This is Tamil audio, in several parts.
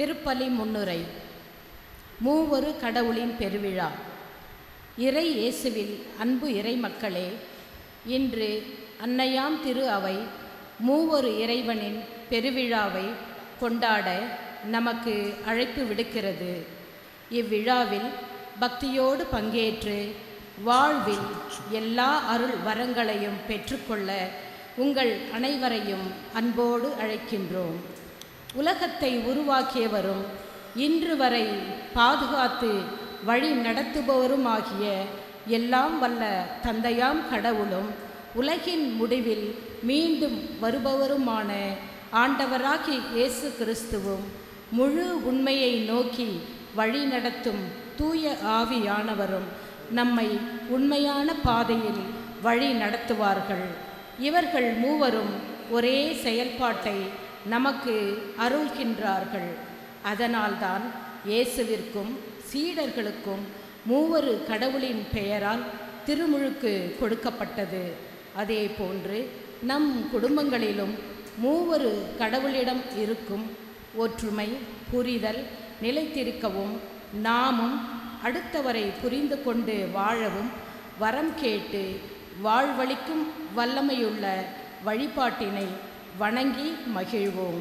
திருப்பலி முன்னுரை. மூவொரு கடவுளின் பெருவிழா. இறை இயேசுவில் அன்பு இறை மக்களே, இன்று அன்னையாம் திரு அவை மூவொரு இறைவனின் பெருவிழாவை கொண்டாட நமக்கு அழைப்பு விடுக்கிறது. இவ்விழாவில் பக்தியோடு பங்கேற்று வாழ்வில் எல்லா அருள் வரங்களையும் பெற்றுக்கொள்ள உங்கள் அனைவரையும் அன்போடு அழைக்கின்றோம். உலகத்தை உருவாக்கியவரும் இன்று வரை பாதுகாத்து வழி நடத்துபவருமாகிய எல்லாம் வல்ல தந்தையாம் கடவுளும் உலகின் முடிவில் மீண்டும் வருபவருமான ஆண்டவராகிய இயேசு கிறிஸ்துவும் முழு உண்மையை நோக்கி வழி நடத்தும் தூய ஆவியானவரும் நம்மை உண்மையான பாதையில் வழி நடத்துவார்கள். இவர்கள் மூவரும் ஒரே செயல்பாட்டை நமக்கு அருள்கின்றார்கள். அதனால்தான் இயேசுவிற்கும் சீடர்களுக்கும் மூவரு கடவுளின் பெயரால் திருமுழுக்கு கொடுக்கப்பட்டது. அதே போன்று நம் குடும்பங்களிலும் மூவரு கடவுளிடம் இருக்கும் ஒற்றுமை புரிதல் நிலைத்திருக்கவும் நாமும் அடுத்தவரை புரிந்து கொண்டு வாழவும் வரம் கேட்டு வாழ்வளிக்கும் வல்லமையுள்ள வழிபாட்டினை வணங்கி மகிழ்வோம்.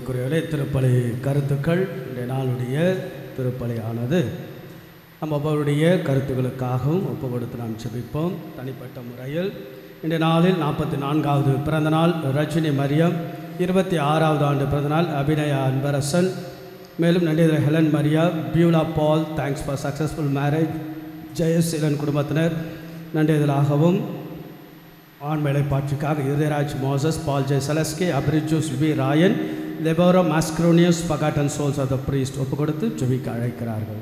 அன்புக்குரியவர்களே, திருப்பலி கருத்துக்கள் இன்றைய நாளுடைய திருப்பலியானது நம்ம அவருடைய கருத்துக்களுக்காகவும் ஒப்பு கொடுத்து நாம் செபிப்போம். தனிப்பட்ட முறையில் இன்றைய நாளில் 44வது பிறந்தநாள் ரஜினி மரியம், 26வது ஆண்டு பிறந்தநாள் அபிநயா அன்பரசன், மேலும் நன்றிதர் Helen Maria, Beulah Paul, thanks for successful marriage, Jayaseelan குடும்பத்தினர் நன்றிதலாகவும் ஆண்மேலை பாட்சிக்காக இதயராஜ் மோசஸ், பால் ஜே செலஸ்கே, அப்ரிஜூஸ் வி ராயன், லெபோரோ மாஸ்க்ரோனியஸ், forgotten souls of the priest ஒப்பு கொடுத்து ஜெபிக்க அழைக்கிறார்கள்.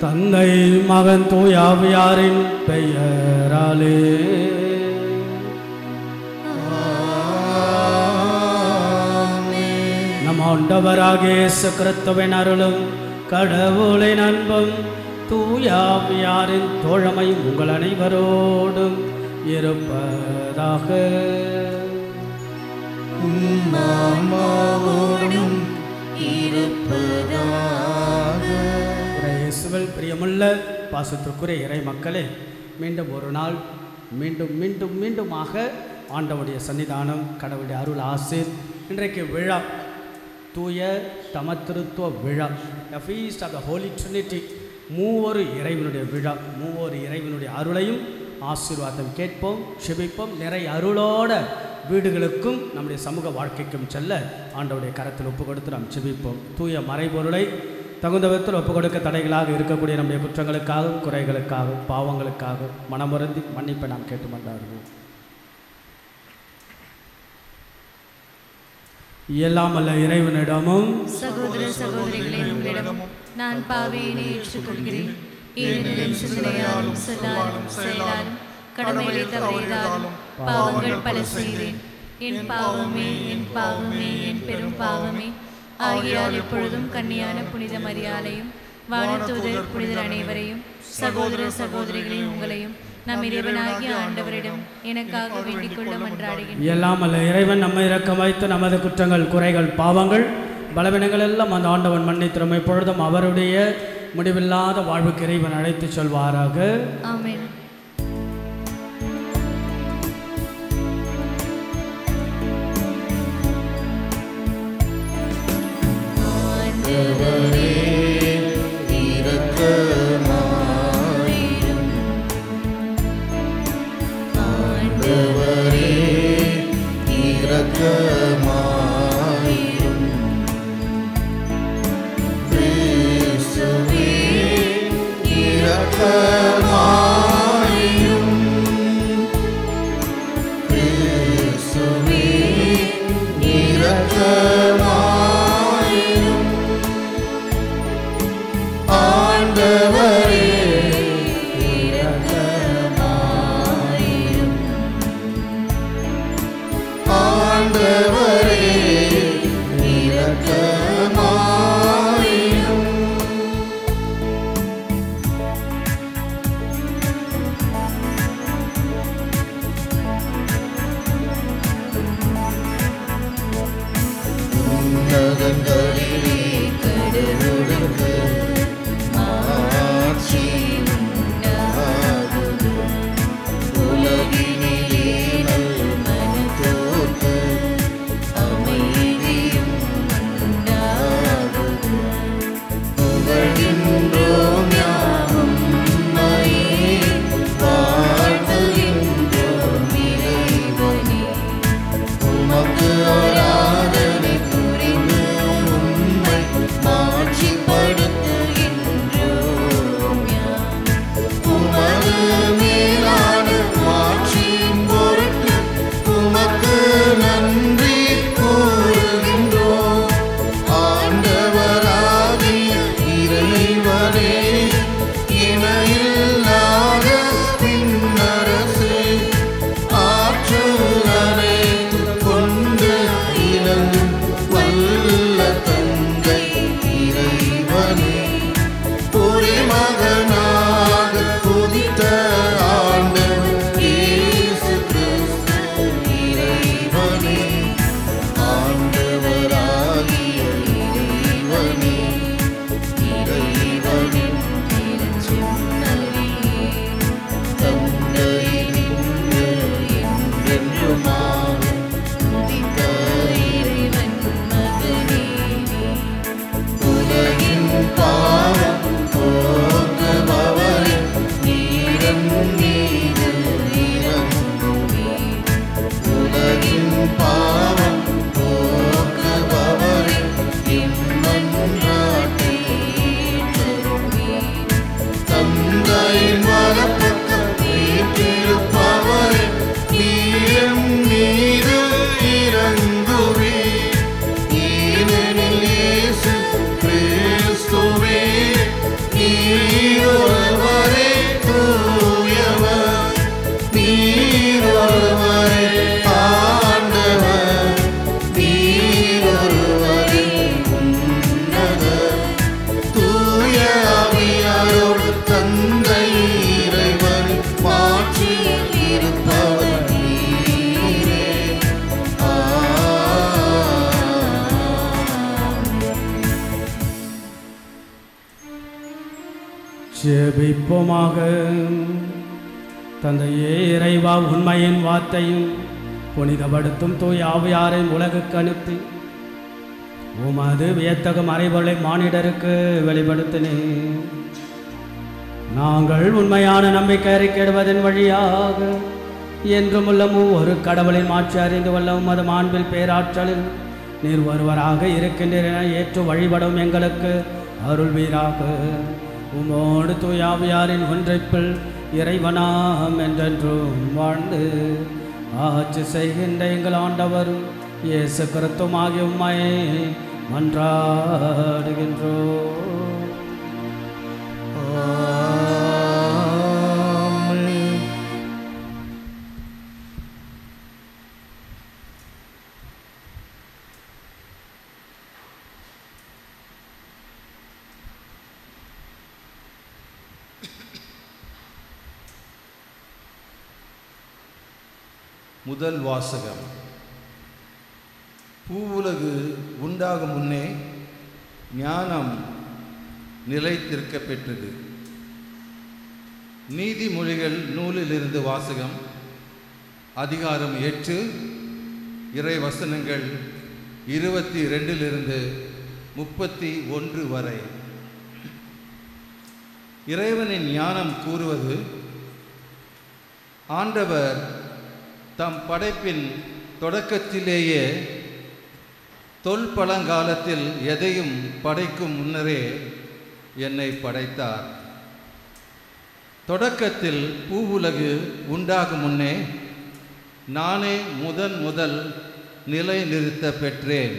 தந்தை மகன் தூய ஆவியாரின் பெயராலே நம் ஆண்டவராகிய இயேசு கிறிஸ்துவின் அருளும் கடவுளின் அன்பும் தூய ஆவியாரின் தோழமையும் உங்கள் அனைவரோடும் இருப்பதாக. இயேசுவில் பிரியமுள்ள பாசத்திற்குரிய இறை மக்களே, மீண்டும் ஒரு நாள் மீண்டுமாக ஆண்டவருடைய சன்னிதானம், கடவுளுடைய அருள் ஆசீர். இன்றைக்கு விழா, தூய தமத்திருத்துவ விழா, the feast of the Holy Trinity, மூவொரு இறைவனுடைய விழா. மூவொரு இறைவனுடைய அருளையும் ஆசீர்வாதம் கேட்போம், செபிப்போம். நிறைய அருளோட வீடுகளுக்கும் நம்முடைய சமூக வாழ்க்கைக்கும் செல்ல ஆண்டவருடைய கரத்தில் ஒப்பு கொடுத்து நாம் செபிப்போம். தூய மறைபொருளை தகுந்த விதத்தில் ஒப்பு கொடுக்க தடைகளாக இருக்கக்கூடிய நம்முடைய குற்றங்களுக்காகவும் குறைகளுக்காகவும் பாவங்களுக்காகவும் மனமுறந்தி மன்னிப்பை நாம் கேட்டு மன்றாடுவோம். எல்லாம் அல்ல இறைவனிடமும் சகோதர சகோதரிகளே உங்களிடமும் நான் பாவியினை ஏற்றுக்கொள்கிறேன். ஏனெனில் சிந்தனையாலும் சொல்லாலும் செயலாலும் கடமைகளை தவறியதாலும் பாவங்கள் பல செய்தேன். என் பாவமே என் பாவமே என் பெரும் பாவமே. ஆகியால் எப்பொழுதும் கன்னியான புனித மரியாதையும் வானதூதர் புனிதர் அனைவரையும் சகோதர சகோதரிகளையும் உங்களையும் நம் இறைவனாகிய ஆண்டவரிடம் எனக்காக வேண்டிக் கொள்ள மன்றாடுகிறேன். எல்லாம் அல்ல இறைவன் நம்மை இரக்கம் வைத்து நமது குற்றங்கள் குறைகள் பாவங்கள் பலவீனங்கள் எல்லாம் அந்த ஆண்டவன் மன்னித்திரும். இப்பொழுதும் அவருடைய முடிவில்லாத வாழ்வுக்கு இறைவன் அழைத்து சொல்வாராக. ஆமென். கடலுடன் ஜெபிப்போமாக. தந்தையே இறைவா, உண்மையின் வார்த்தையும் புனிதப்படுத்தும் தூய் ஆவியாரை உலகுக்கு அனுப்பி உமது வியத்தக மறைபொருளை மானிடருக்கு வெளிப்படுத்தினேன். நாங்கள் உண்மையான நம்பிக்கை அறிக்கையிடுவதன் வழியாக என்றும் உள்ள ஒரு கடவுளின் மாட்சி அறிந்து கொள்ள உமது மாண்பில் பேராற்றலில் நீர் ஒருவராக இருக்கின்றீர் என ஏற்று வழிபடும் எங்களுக்கு அருள்வீராக. உமோடு தூயாவியாரின் ஒன்றைப்பில் இறைவனாம் என்றென்றும் வாழ்ந்து ஆட்சி செய்கின்ற எங்கள் ஆண்டவரும் இயேசு கிறிஸ்துவாகிய உம்மை மன்றாடுகின்றோம். முதல் வாசகம். பூவுலகு உண்டாகும் முன்னே ஞானம் நிலைத்திருக்க பெற்றது. நீதிமொழிகள் நூலிலிருந்து வாசகம். அதிகாரம் 8, இறை வசனங்கள் 22 31 வரை. இறைவனின் ஞானம் கூறுவது, ஆண்டவர் தம் படைப்பின் தொடக்கத்திலேயே தொல்பழங்காலத்தில் எதையும் படைக்கும் முன்னரே என்னை படைத்தார். தொடக்கத்தில் பூவுலகு உண்டாகும் முன்னே நானே முதல் நிலை நிறுத்த பெற்றேன்.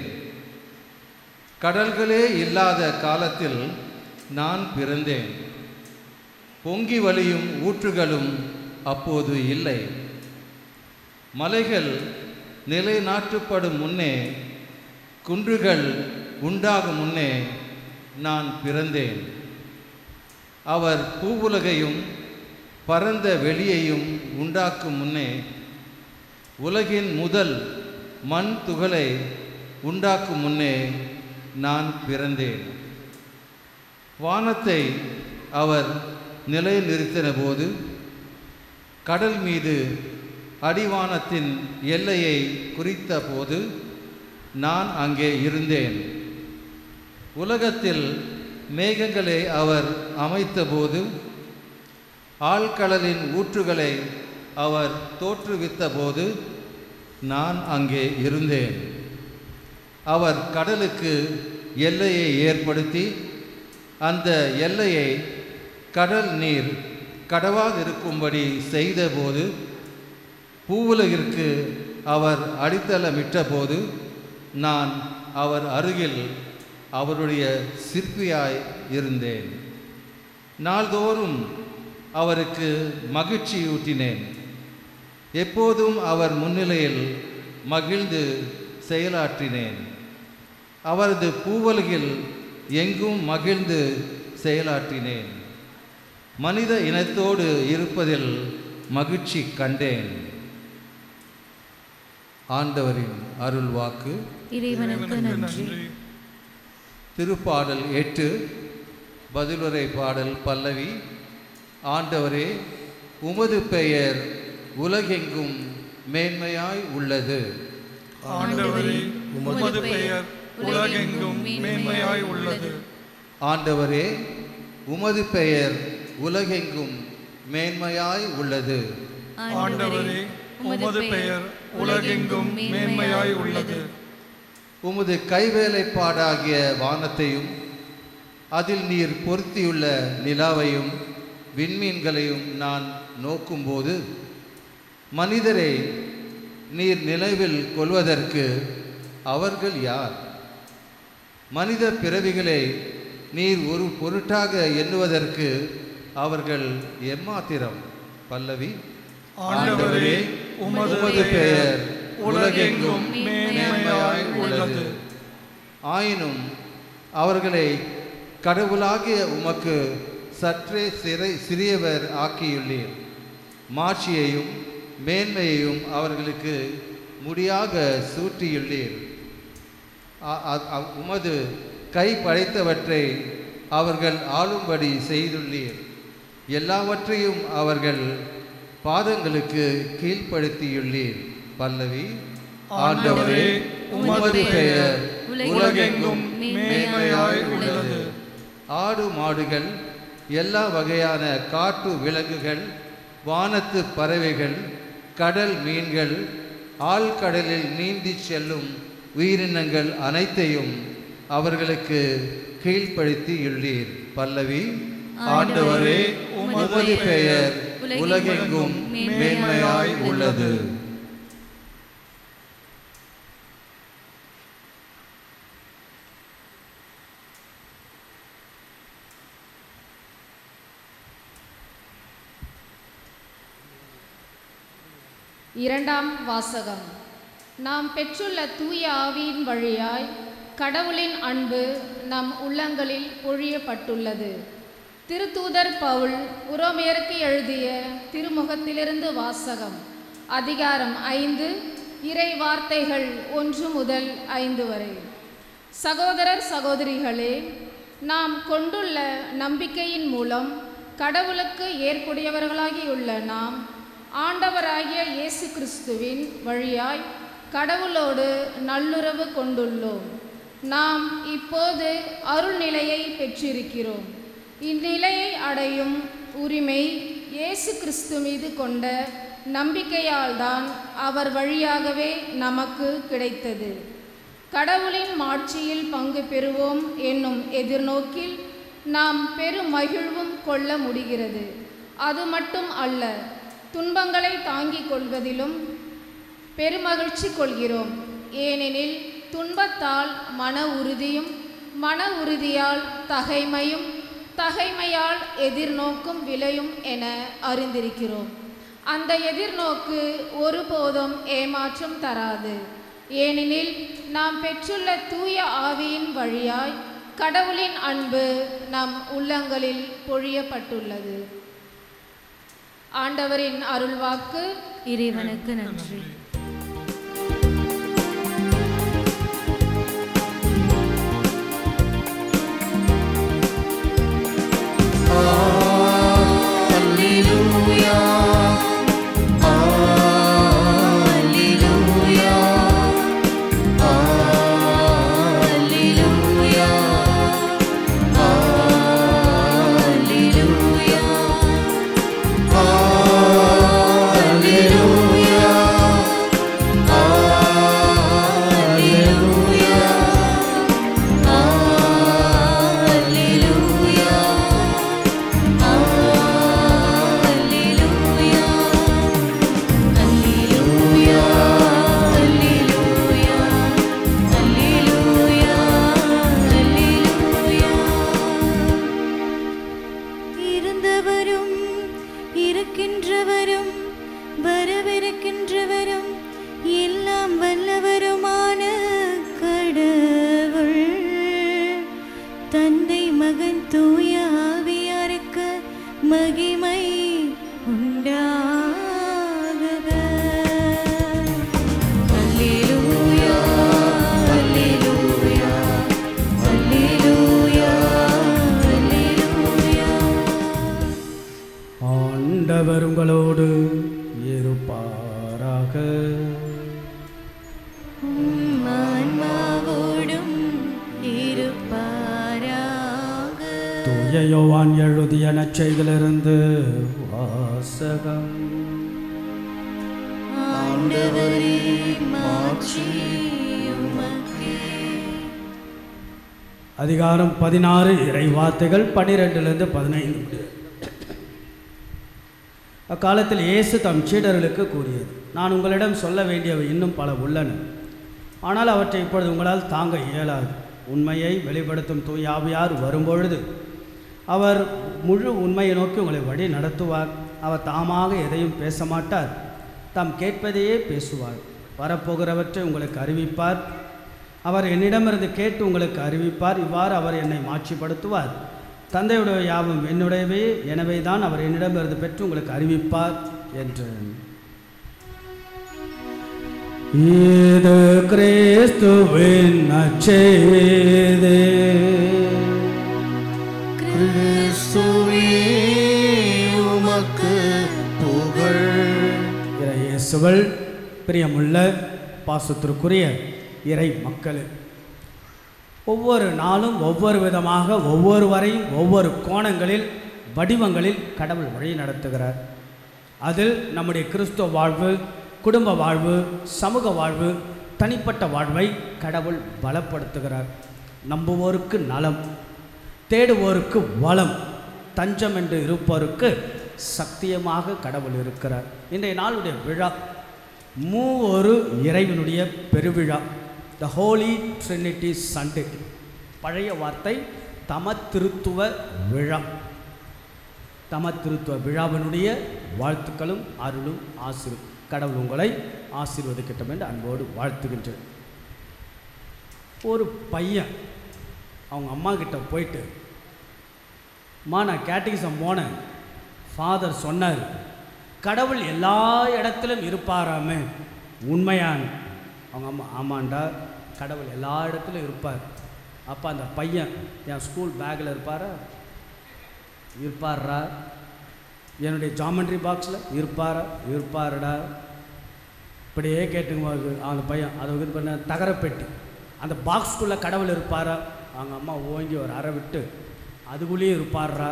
கடல்களே இல்லாத காலத்தில் நான் பிறந்தேன். பொங்கி வழியும் ஊற்றுகளும் அப்போது இல்லை. மலைகள் நிலைநாட்டப்படும் முன்னே, குன்றுகள் உண்டாகும் முன்னே நான் பிறந்தேன். அவர் பூவுலகையும் பரந்த வெளியையும் உண்டாக்கும் முன்னே, உலகின் முதல் மண் துகளை உண்டாக்கும் முன்னே நான் பிறந்தேன். வானத்தை அவர் நிலைநிறுத்தின போது, கடல் மீது அடிவானத்தின் எல்லையை குறித்த போது நான் அங்கே இருந்தேன். உலகத்தில் மேகங்களை அவர் அமைத்தபோது, ஆழ்கடலின் ஊற்றுகளை அவர் தோற்றுவித்த போது நான் அங்கே இருந்தேன். அவர் கடலுக்கு எல்லையை ஏற்படுத்தி அந்த எல்லையை கடல் நீர் கடவாதிருக்கும்படி செய்தபோது, பூவுலகிற்கு அவர் அடித்தளமிட்ட போது நான் அவர் அருகில் அவருடைய சிற்பியாய் இருந்தேன். நாள்தோறும் அவருக்கு மகிழ்ச்சியூட்டினேன். எப்போதும் அவர் முன்னிலையில் மகிழ்ந்து செயலாற்றினேன். அவரது பூவுலகில் எங்கும் மகிழ்ந்து செயலாற்றினேன். மனித இனத்தோடு இருப்பதில் மகிழ்ச்சி கண்டேன். ஆண்டவரின் அருள் வாக்கு. இறைவனுக்கு நன்றி. திருப்பாடல் 8, பதிலுரை பாடல் பல்லவி. ஆண்டவரே, உமது பெயர் உலகெங்கும் மேன்மையாய் உள்ளது. ஆண்டவரே, உமது பெயர் உலகெங்கும் மேன்மையாய் உள்ளது. ஆண்டவரே, உமது பெயர் உலகெங்கும் மேன்மையாய் உள்ளது. ஆண்டவரே, உமது பெயர் உலகெங்கும் மேன்மையாய் உள்ளது. உமது கைவேலைப்பாடாகிய வானத்தையும் அதில் நீர் பொருத்தியுள்ள நிலாவையும் விண்மீன்களையும் நான் நோக்கும்போது, மனிதரை நீர் நினைவில் கொள்வதற்கு அவர்கள் யார்? மனித பிறவிகளை நீர் ஒரு பொருட்டாக எண்ணுவதற்கு அவர்கள் எம்மாத்திரம்? பல்லவி. ஆண்டவரே, உமது பெயர் உலகெங்கும் மேன்மையாய் உள்ளது. ஆயினும் அவர்களை கடவுளாகிய உமக்கு சற்றே சிறியவர் ஆக்கியுள்ளீர். மாட்சியையும் மேன்மையையும் அவர்களுக்கு முடியாக சூட்டியுள்ளீர். உமது கை படைத்தவற்றை அவர்கள் ஆளும்படி செய்துள்ளீர். எல்லாவற்றையும் அவர்கள் பாதங்களுக்கு கீழ்ப்படுத்தியுள்ளீர். பல்லவி. ஆண்டவரே, உமது பெயர் உலகெங்கும் மேன்மையாய் உள்ளது. ஆடு மாடுகள், எல்லா வகையான காட்டு விலங்குகள், வானத்து பறவைகள், கடல் மீன்கள், ஆழ்கடலில் நீந்தி செல்லும் உயிரினங்கள் அனைத்தையும் அவர்களுக்கு கீழ்ப்படுத்தியுள்ளீர். பல்லவி. ஆண்டவரே, உமது பெயர் உலகெங்கும் மேன்மையாய் உள்ளது. இரண்டாம் வாசகம். நாம் பெற்றுள்ள தூய ஆவியின் வழியாய் கடவுளின் அன்பு நம் உள்ளங்களில் பொழியப்பட்டுள்ளது. திருத்தூதர் பவுல் உரோமையருக்கு எழுதிய திருமுகத்திலிருந்து வாசகம். அதிகாரம் 5, இறை வார்த்தைகள் 1 முதல் 5 வரை. சகோதரர் சகோதரிகளே, நாம் கொண்டுள்ள நம்பிக்கையின் மூலம் கடவுளுக்கு ஏற்புடையவர்களாகியுள்ள நாம் ஆண்டவராகிய இயேசு கிறிஸ்துவின் வழியாய் கடவுளோடு நல்லுறவு கொண்டுள்ளோம். நாம் இப்போது அருள்நிலையை பெற்றிருக்கிறோம். இந்நிலையை அடையும் உரிமை இயேசு கிறிஸ்து மீது கொண்ட நம்பிக்கையால் தான் அவர் வழியாகவே நமக்கு கிடைத்தது. கடவுளின் மாட்சியில் பங்கு பெறுவோம் என்னும் எதிர்நோக்கில் நாம் பெரும் மகிழ்வும் கொள்ள முடிகிறது. அது மட்டும் அல்ல, துன்பங்களை தாங்கிக் கொள்வதிலும் பெருமகிழ்ச்சி கொள்கிறோம். ஏனெனில் துன்பத்தால் மன உறுதியும், மன உறுதியால் தகைமையும், தகைமையால் எதிர்நோக்கும் விளையும் என அறிந்திருக்கிறோம். அந்த எதிர்நோக்கு ஒருபோதும் ஏமாற்றம் தராது. ஏனெனில் நாம் பெற்றுள்ள தூய ஆவியின் வழியாய் கடவுளின் அன்பு நம் உள்ளங்களில் பொழியப்பட்டுள்ளது. ஆண்டவரின் அருள்வாக்கு. இறைவனுக்கு நன்றி. ஆண்டவர் உங்களோடு இருப்பாராக. தூய யோவான் எழுதிய நற்செய்தியிலிருந்து வாசகம். அதிகாரம் 16, இறை வார்த்தைகள் 12 15. அக்காலத்தில் இயேசு தம் சீடர்களுக்கு கூறியது, நான் உங்களிடம் சொல்ல வேண்டியவை இன்னும் பல உள்ளன, ஆனால் அவற்றை இப்பொழுது உங்களால் தாங்க இயலாது. உண்மையை வெளிப்படுத்தும் தூய ஆவியார் வரும்பொழுது அவர் முழு உண்மையை நோக்கி உங்களை வழி நடத்துவார். அவர் தாமாக எதையும் பேச மாட்டார், தாம் கேட்பதையே பேசுவார். வரப்போகிறவற்றை உங்களுக்கு அறிவிப்பார். அவர் என்னிடமிருந்து கேட்டு உங்களுக்கு அறிவிப்பார். இவ்வாறு அவர் என்னை மாட்சிப்படுத்துவார். தந்தையுடைய யாவும் என்னுடையவே, எனவே தான் அவர் என்னிடமிருந்து பெற்று உங்களுக்கு அறிவிப்பார் என்றேன். இது கிறிஸ்துவின் நற்செய்தி. கிறிஸ்துவே உமக்கு புகழ். இயேசுவில் பிரியமுள்ள பாசத்திற்குரிய இறை மக்களே, ஒவ்வொரு நாளும் ஒவ்வொரு விதமாக ஒவ்வொருவரையும் ஒவ்வொரு கோணங்களில் வடிவங்களில் கடவுள் வழி நடத்துகிறார். அதில் நம்முடைய கிறிஸ்துவ வாழ்வு, குடும்ப வாழ்வு, சமூக வாழ்வு, தனிப்பட்ட வாழ்வை கடவுள் பலப்படுத்துகிறார். நம்புவோருக்கு நலம், தேடுவோருக்கு வளம், தஞ்சம் என்று இருப்போருக்கு சத்தியமாக கடவுள் இருக்கிறார். இன்றைய நாளுடைய விழா மூவொரு இறைவனுடைய பெருவிழா, த ஹோலி ட்ரினிட்டி சண்டே. பழைய வார்த்தை தமத்திருத்துவ விழா. தமத்திருத்துவ விழாவினுடைய வாழ்த்துக்களும் அருளும் ஆசீர்வாதம். கடவுள் உங்களை ஆசீர்வதிக்கட்டும் என்று அன்போடு வாழ்த்துகின்றேன். ஒரு பையன் அவங்க அம்மா கிட்ட போயிட்டு, அம்மா நான் கேட்டிகிசம் போனேன், ஃபாதர் சொன்னார் கடவுள் எல்லா இடத்திலும் இருப்பாராமே, உண்மையான? அவங்க அம்மா ஆமாண்டா, கடவுள் எல்லா இடத்துலையும் இருப்பார். அப்போ அந்த பையன், என் ஸ்கூல் பேக்கில் இருப்பாரா, என்னுடைய ஜாமெண்ட்ரி பாக்ஸில் இருப்பாரடா. இப்படியே கேட்டுங்க அந்த பையன். அதை இது பண்ண தகரப்பெட்டி, அந்த பாக்ஸ்குள்ளே கடவுள் இருப்பாரா? அவங்க அம்மா ஓங்கி ஒரு அறை விட்டு, அதுக்குள்ளேயே இருப்பாரா?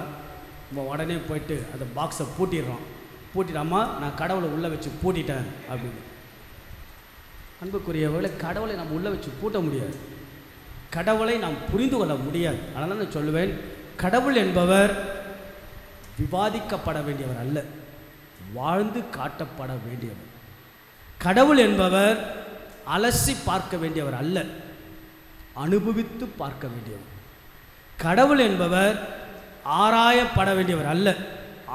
நம்ம உடனே போயிட்டு அந்த பாக்ஸை பூட்டிடுறோம். பூட்டிடாமா, நான் கடவுளை உள்ளே வச்சு பூட்டிட்டேன் அப்படின்னு. அன்புக்குரியவர்களை, கடவுளை நம்ம உள்ளே வச்சு பூட்ட முடியாது, கடவுளை நாம் புரிந்து கொள்ள முடியாது. அதனால் நான் சொல்லுவேன், கடவுள் என்பவர் விவாதிக்கப்பட வேண்டியவர் அல்ல, வாழ்ந்து காட்டப்பட வேண்டியவர். கடவுள் என்பவர் அலசி பார்க்க வேண்டியவர் அல்ல, அனுபவித்து பார்க்க வேண்டியவர். கடவுள் என்பவர் ஆராயப்பட வேண்டியவர் அல்ல,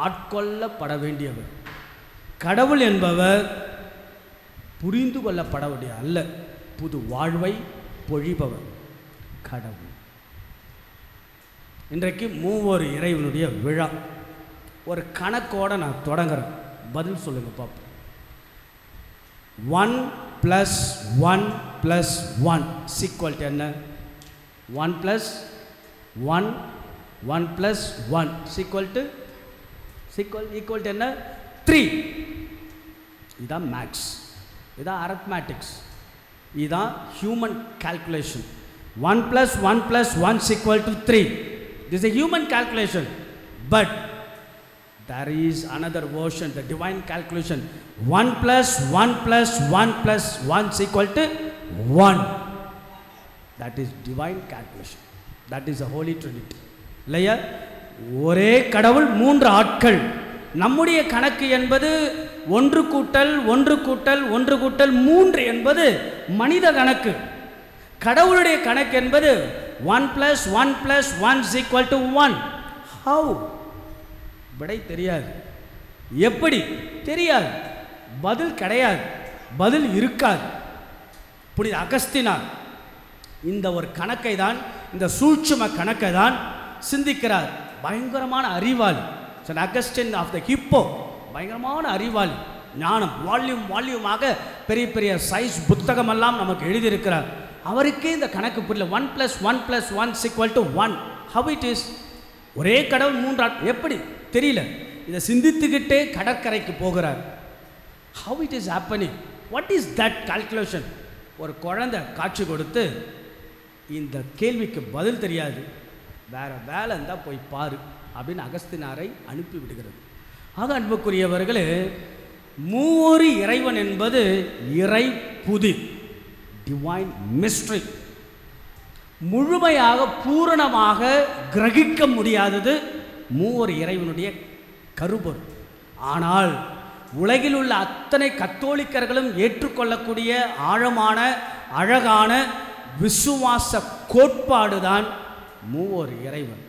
ஆட்கொள்ளப்பட வேண்டியவர். கடவுள் என்பவர் புரிந்து கொள்ளப்பட வேண்டிய அல்ல, புது வாழ்வை பொழிபவர் கடவுள். இன்றைக்கு மூவொரு இறைவனுடைய விழா. ஒரு கணக்கோடு நான் தொடங்குறேன், பதில் சொல்லுங்க பாப்போம். 1 + 1 + 1 = என்ன? 1 + 1 1 + 1 = என்ன? 3. இதுதான் மேக்ஸ், இதுதான் அரத்மேட்டிக்ஸ், இதுதான் human calculation. 1 + 1 + 1 = 3. This is a human calculation, but there is another version, the divine calculation. 1 + 1 + 1 + 1 = 1. That is divine calculation. That is the Holy Trinity. இல்லையா? ஒரே கடவுள், 3 ஆட்கள். நம்முடைய கணக்கு என்பது 1 + 1 + 1 + 3 என்பது மனித கணக்கு. கடவுளுடைய கணக்கு என்பது 1 + 1 + 1 = 1. How? விடை தெரியாது. எப்படி? தெரியாது. பதில் கிடையாது, பதில் இருக்காது. புனித அகஸ்தினார் இந்த ஒரு கணக்கை தான், இந்த சூட்சும கணக்கை தான் சிந்திக்கிறார். பயங்கரமான அறிவாளி. Saint Augustine of the Hippo, பயங்கரமான அறிவாளி. ஞானம் வால்யூமாக பெரிய பெரிய சைஸ் புத்தகமெல்லாம் நமக்கு எழுதியிருக்கிறார். அவருக்கே இந்த கணக்கு புரியல. 1 + 1 + 1 = 1. How it is? ஒரே கடவுள் 3 எப்படி தெரியல. இதை சிந்தித்துக்கிட்டே கடற்கரைக்கு போகிறார். How it is happening? What is that calculation? ஒரு குழந்தை காட்சி கொடுத்து, இந்த கேள்விக்கு பதில் தெரியாது, வேற வேலை இருந்தால் போய் பாரு அப்படின்னு அகஸ்தினாரை அனுப்பி விடுகிறது. ஆக அன்புக்குரியவர்களே, மூவொரு இறைவன் என்பது இறை புதி, டிவைன் மிஸ்ட்ரி. முழுமையாக பூரணமாக கிரகிக்க முடியாதது மூவொரு இறைவனுடைய கருப்பொருள். ஆனால் உலகில் உள்ள அத்தனை கத்தோலிக்கர்களும் ஏற்றுக்கொள்ளக்கூடிய ஆழமான அழகான விசுவாச கோட்பாடு தான் மூவொரு இறைவன்.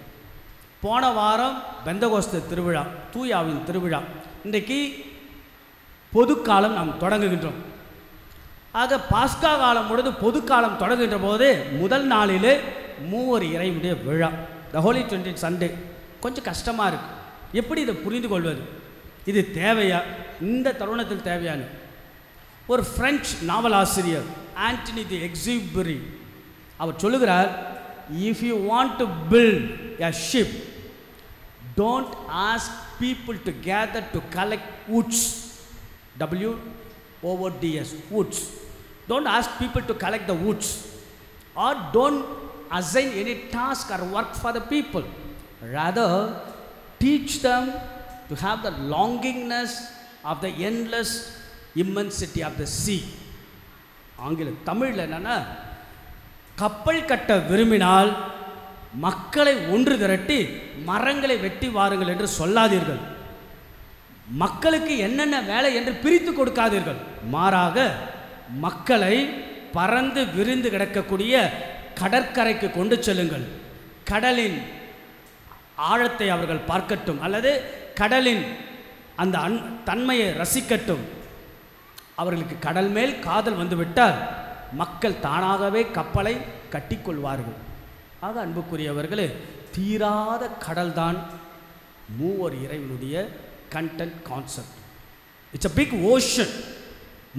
போன வாரம் பெந்தகோஸ்து திருவிழா, தூயாவின் திருவிழா. இன்றைக்கு பொதுக்காலம் நாம் தொடங்குகின்றோம். ஆக பாஸ்கா காலம் பொழுது பொதுக்காலம் தொடங்குகின்ற போது முதல் நாளிலே மூவொரு இறைவனுடைய விழா, த ஹோலி ட்ரினிட்டி சண்டே. கொஞ்சம் கஷ்டமாக இருக்குது, எப்படி இதை புரிந்து கொள்வது? இது தேவையா? இந்த தருணத்தில் தேவையான ஒரு பிரெஞ்சு நாவலாசிரியர் ஆண்டனி தி எக்ஸியூபரி அவர் சொல்லுகிறார், if you want to build a ship don't ask people to gather to collect woods. WOODS, woods. Don't ask people to collect the woods, or don't assign any task or work for the people. Rather, teach them to have the longingness of the endless immensity of the sea. தமிழில் என்னன்னா, கப்பல் கட்ட விரும்பினால் மக்களை ஒன்று திரட்டி மரங்களை வெட்டி வாருங்கள் என்று சொல்லாதீர்கள். மக்களுக்கு என்னென்ன வேலை என்று பிரித்து கொடுக்காதீர்கள். மாறாக மக்களை பறந்து விரிந்து கிடக்கக்கூடிய கடற்கரைக்கு கொண்டு செல்லுங்கள். கடலின் ஆழத்தை அவர்கள் பார்க்கட்டும், அல்லது கடலின் அந்த தன்மையை ரசிக்கட்டும். அவர்களுக்கு கடல் மேல் காதல் வந்துவிட்டால் மக்கள் தானாகவே கப்பலை கட்டிக்கொள்வார்கள். ஆக அன்புக்குரியவர்களே, தீராத கடல்தான் மூவர் இறைவனுடைய content concept. It's a big ocean.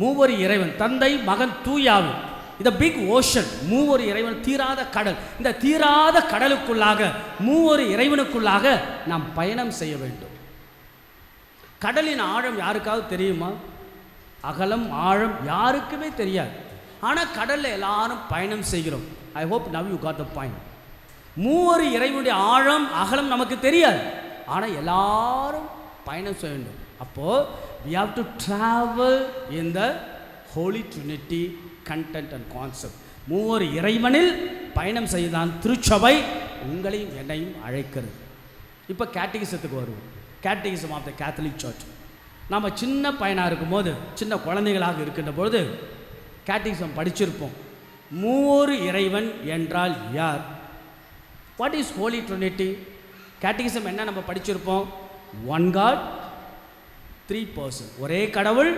மூவர் இறைவன், தந்தை, மகன், தூயாவி. இந்த பிக் ஓஷன், மூவர் இறைவன், தீராத கடல். இந்த தீராத கடலுக்குள்ளாக, மூவர் இறைவனுக்குள்ளாக நாம் பயணம் செய்ய வேண்டும். கடலின் ஆழம் யாருக்காவது தெரியுமா? அகலம் ஆழம் யாருக்குமே தெரியாது. ஆனால் கடலில் எல்லாரும் பயணம் செய்கிறோம். I hope now you got the point. மூவர் இறைவனுடைய ஆழம் அகலம் நமக்கு தெரியாது, ஆனால் எல்லாரும் பயணம் செய்ய வேண்டும். அப்போது we have to travel in the Holy Trinity content and concept. மூவர் இறைவனில் பயணம் செய்தான் திருச்சபை உங்களையும் என்னையும் அழைக்கிறது. இப்போ கேட்டகிசத்துக்கு வருவோம். Catechism of the Catholic church. நம்ம சின்ன பையனாக இருக்கும்போது, சின்ன குழந்தைகளாக இருக்கின்ற பொழுது கேட்டகிசம் படிச்சிருப்போம். மூவர் இறைவன் என்றால் யார்? What is Holy Trinity? Catechism என்ன நம்ம படிச்சிருப்போம்? ஒன் காட், த்ரீ பர்சன், ஒரே கடவுள்,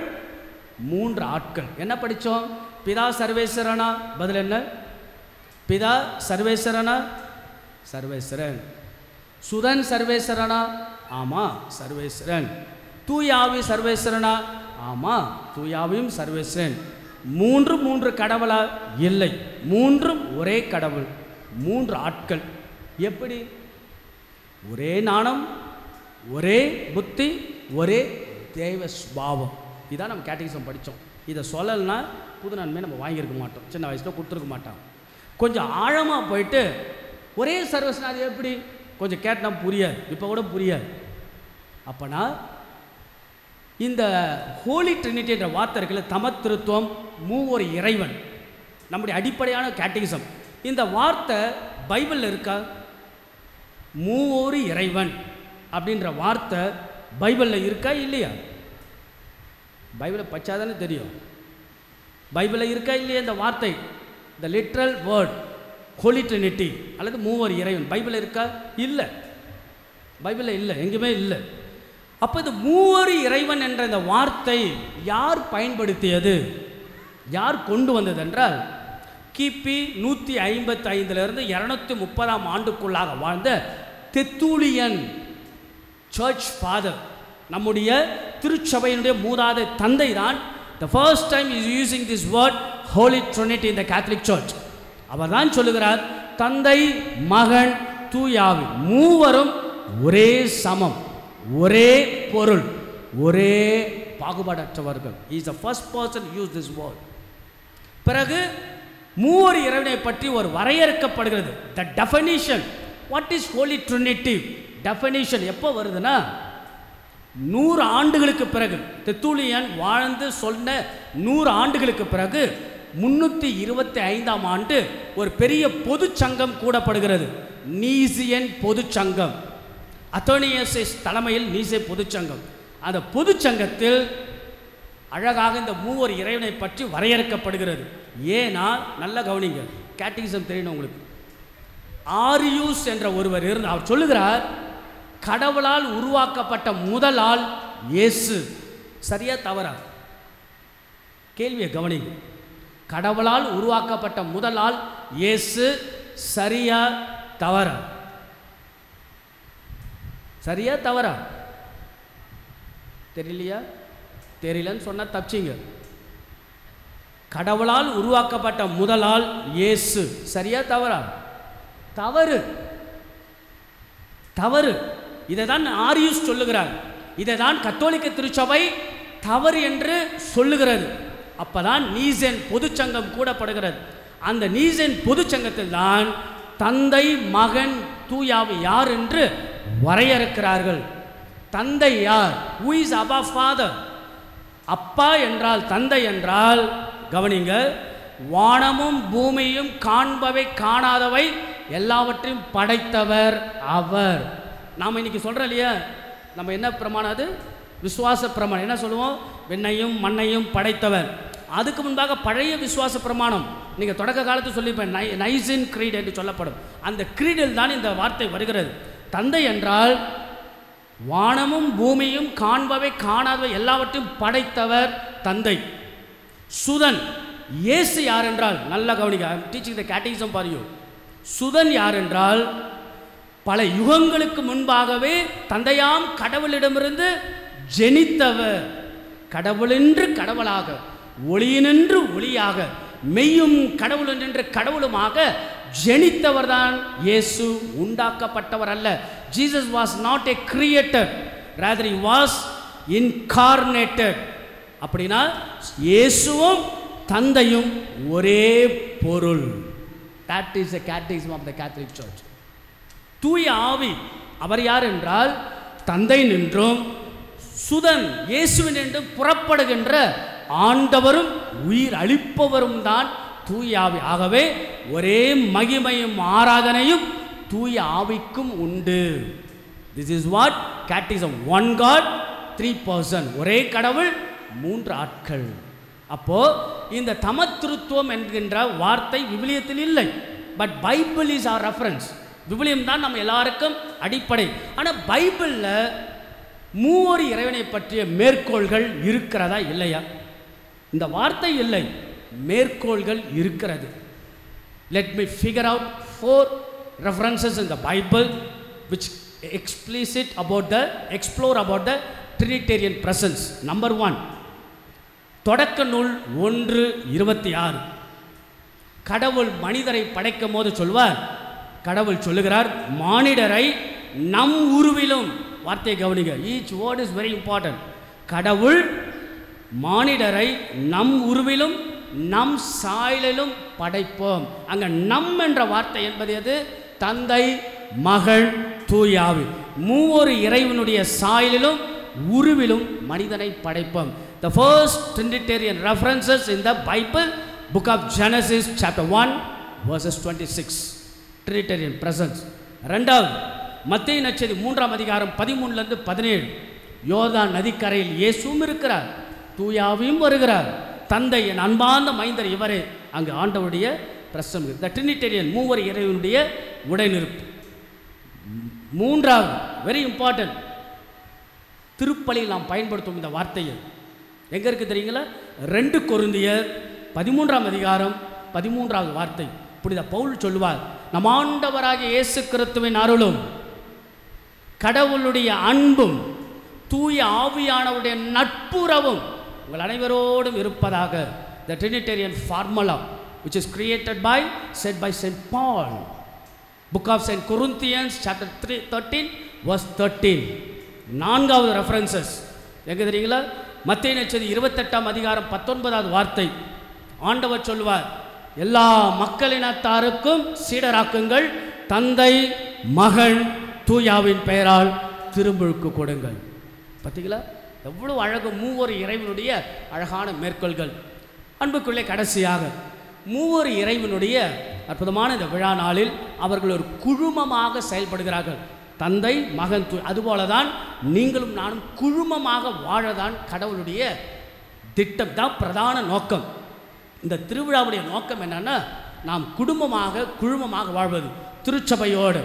மூன்று ஆட்கள். என்ன படித்தோம்? பிதா சர்வேஸ்வரனா? பதில் என்ன? பிதா சர்வேஸ்வரனா? சர்வேஸ்வரன். சுதன் சர்வேஸ்வரனா? ஆமாம், சர்வேஸ்வரன். தூயாவி சர்வேஸ்வரனா? ஆமாம், தூயாவியும் சர்வேஸ்வரன். மூன்று கடவுளா? இல்லை, மூன்றும் ஒரே கடவுள், மூன்று ஆட்கள். எப்படி? ஒரே நாணம், ஒரே புத்தி, ஒரே தேவ ஸ்பாவம். இதான் நம்ம கேட்டகிசம் படித்தோம். இதை சொல்லலைன்னா புது நன்மை நம்ம வாங்கியிருக்க மாட்டோம், சின்ன வயசில் கொடுத்துருக்க மாட்டோம். கொஞ்சம் ஆழமாக போயிட்டு ஒரே சர்வஸ்னா அது எப்படி? கொஞ்சம் கேட்டால் புரியாது, இப்போ கூட புரியாது. அப்போனா இந்த ஹோலி ட்ரினிட்டி என்ற வார்த்தை இருக்குல்ல, தமத்திருத்துவம், மூவர் இறைவன், நம்முடைய அடிப்படையான கேட்டகிசம். இந்த வார்த்தை பைபிளில் இருக்கா? மூவர் இறைவன் அப்படின்ற வார்த்தை பைபிளில் இருக்கா இல்லையா? பைபிளை பச்சாதானே தெரியும். பைபிளில் இருக்கா இல்லையா இந்த வார்த்தை? த லிட்ரல் வேர்ட் ஹோலி ட்ரினிட்டி அல்லது மூவர் இறைவன் பைபிளில் இருக்கா? இல்லை, பைபிளில் இல்லை, எங்குமே இல்லை. அப்போ இந்த மூவர் இறைவன் என்ற இந்த வார்த்தை யார் பயன்படுத்தியது, யார் கொண்டு வந்தது என்றால், கிபி 155 230 ஆண்டுக்குள்ளாக வாழ்ந்த தெத்தூலியன் சர்ச் ஃபாதர், நம்முடைய திருச்சபையினுடைய மூதாதை தந்தை தான் the first time is using this word Holy Trinity in the Catholic Church. அவர் தான் சொல்லுகிறார், தந்தை, மகன், தூயாவி மூவரும் ஒரே சமம், ஒரே பொருள், ஒரே பாகுபாடற்றவர்கள். He is the first person to use this word. பிறகு மூவர் இறைவனை பற்றி ஒரு வரையறுக்கப்படுகிறது. the definition, what is Holy Trinity definition எப்போ வருதுன்னா, 100 ஆண்டுகளுக்கு பிறகு, தெத்தூலியன் வாழ்ந்து சொன்ன 100 ஆண்டுகளுக்கு பிறகு 325ஆம் ஆண்டு ஒரு பெரிய பொது சங்கம் கூடப்படுகிறது. நீசியன் பொது சங்கம், அத்தோனியஸ் தலைமையில் நீசிய பொது சங்கம். அந்த பொது சங்கத்தில் அழகாக இந்த மூவர் இறைவனை பற்றி வரையறுக்கப்படுகிறது. ஏன்னா நல்லா கவனிங்க, கேட்டகிசம் தெரியணும் உங்களுக்கு. ஆரியூஸ் என்ற ஒருவர் இருந்து அவர் சொல்லுகிறார், கடவுளால் உருவாக்கப்பட்ட முதல் ஆள் இயேசு. சரியா தவறா? கேள்வியை கவனிங்க. கடவுளால் உருவாக்கப்பட்ட முதல் ஆள் இயேசு, சரியா தவறா? சரியா தவறா? தெரியலையா? தெரியலன்னு சொன்னா தப்பிச்சிங்க. கடவுளால் உருவாக்கப்பட்ட முதல் ஆள் இயேசு, சரியா தவறா? தவறு, தவறு. இதை தான் ஆரியூஸ் சொல்லுகிறார், இதை தான் கத்தோலிக்க திருச்சபை தவறு என்று சொல்லுகிறது. அப்பதான் நீசன் பொதுச்சங்கம் கூடப்படுகிறது. அந்த நீசன் பொதுச்சங்கத்தில் தான் தந்தை மகன் தூயாவி யார் என்று வரையறுக்கிறார்கள். தந்தை யார்? who is abba father? அப்பா என்றால், தந்தை என்றால் கவனிங்க, வானமும் பூமியும் காண்பவை காணாதவை எல்லாவற்றையும் படைத்தவர் அவர். நாம் இன்னைக்கு சொல்கிறோம் இல்லையா, நம்ம என்ன பிரமாணம்? அது விசுவாச பிரமாணம். என்ன சொல்லுவோம்? விண்ணையும் மண்ணையும் படைத்தவர். அதுக்கு முன்பாக பழைய விசுவாச பிரமாணம், நீங்கள் தொடக்க காலத்தில் சொல்லிப்பேன், நைசின் கிரீட் என்று சொல்லப்படும். அந்த கிரீடில் தான் இந்த வார்த்தை வருகிறது. தந்தை என்றால் வானமும் பூமியும் காண்பவை காணாதவை எல்லாவற்றையும் படைத்தவர் தந்தை. சுதன் இயேசு யார் என்றால், நல்ல கவனிக்க, I am teaching the catechism for you. Sudhan யார் என்றால், பல யுகங்களுக்கு முன்பாகவே தந்தையாம் கடவுளிடமிருந்து ஜெனித்தவர், கடவுளென்று கடவுளாக, ஒளியினின்று ஒளியாக, மெய்யும் கடவுள் என்று கடவுளுமாக ஜெனித்தவர் தான் இயேசு. உண்டாக்கப்பட்டவர் அல்ல. Jesus was not a creator, rather he was incarnated. அப்படின்னா இயேசுவும் தந்தையும் ஒரே பொருள். That is the catechism of the Catholic Church. தூய ஆவி அவர் யார் என்றால், தந்தை நின்றும் சுதன் இயேசுவின் என்றும் புறப்படுகின்ற ஆண்டவரும் உயிர் அளிப்பவரும் தான் தூய ஆவி. ஆகவே ஒரே மகிமையும் ஆராதனையும் தூய ஆவிக்கும் உண்டு. This is what catechism. One God three person, ஒரே கடவுள் மூன்று ஆட்கள். அப்போ இந்த தமத்திருத்துவம் என்கின்ற வார்த்தை விவிலியத்தில் இல்லை. But Bible is our reference. விவிலியம் தான் நம்ம எல்லாருக்கும் அடிப்படை. ஆனால் பைபிளில் மூவொரு இறைவனை பற்றிய மேற்கோள்கள் இருக்கிறதா இல்லையா? இந்த வார்த்தை இல்லை, மேற்கோள்கள் இருக்கிறது. Let me figure out 4 references in the Bible which explore about the Trinitarian presence. Number 1, தொடக்க நூல் 1:26. கடவுள் மனிதரை படைக்கும் போது சொல்வார், கடவுள் சொல்லுகிறார், மானிடரை நம் உருவிலும், வார்த்தை கவனிங்க, each word is very important. கடவுள் மானிடரை நம் உருவிலும் நம் சாயலிலும் படைப்போம். அங்க நம் என்ற வார்த்தை என்பது எது? தந்தை மகள் தூயாவி, மூவொரு இறைவனுடைய சாயலிலும் உருவிலும் மனிதனை படைப்போம். The first Trinitarian references in the Bible, book of Genesis chapter 1 verses 26, Trinitarian presence. இரண்டாவது மத்தேயு நற்செய்தி 3ஆம் அதிகாரம் 13 17, யோர்தான் நதிக்கரையில் இயேசுவும் இருக்கிறார், தூயாவியும் வருகிறார், தந்தை என் அன்பார்ந்த மைந்தர் இவரே. அங்கு ஆண்டவருடைய பிரசனம், த ட்ரினிட்டேரியன், மூவர் இறைவனுடைய உடைநிறுப்பு. மூன்றாவது வெரி இம்பார்ட்டன்ட், திருப்பலியில் நாம் பயன்படுத்தும் இந்த வார்த்தையை எங்கே இருக்குது தெரியுங்களா? 2 கொரிந்தியர் 13ஆம் அதிகாரம் 13வது வார்த்தை. புனித பவுல் சொல்லுவார், நம் ஆண்டவராகிய இயேசு கிறிஸ்துவின் அருளும் கடவுளுடைய அன்பும் தூய ஆவியானவருடைய நட்புறவும் உங்கள் அனைவரோடும் இருப்பதாக. The Trinitarian formula which is said by St. Paul, book of St. Corinthians chapter 13 verse 13. நான்காவது ரெஃபரன்சஸ் எங்கே தெரியுங்களா? மத்தேயு நற்செய்தி 28ஆம் அதிகாரம் 19வது வார்த்தை. ஆண்டவர் சொல்வார், எல்லா மக்களினத்தாருக்கும் சீடராக்குங்கள், தந்தை மகன் தூயாவின் பெயரால் திருமுழுக்கு கொடுங்கள். பார்த்தீங்களா எவ்வளவு அழகு, மூவொரு இறைவனுடைய அழகான மேற்கோள்கள். அன்புக்குள்ளே கடைசியாக மூவொரு இறைவனுடைய அற்புதமான இந்த விழா நாளில் அவர்கள் ஒரு குழுமமாக செயல்படுகிறார்கள், தந்தை மகன் அதுபோல தான் நீங்களும் நானும் குழுமமாக வாழதான் கடவுளுடைய திட்டம் தான், பிரதான நோக்கம். இந்த திருவிழாவுடைய நோக்கம் என்னன்னா, நாம் குழுமமாக வாழ்வது, திருச்சபையோடு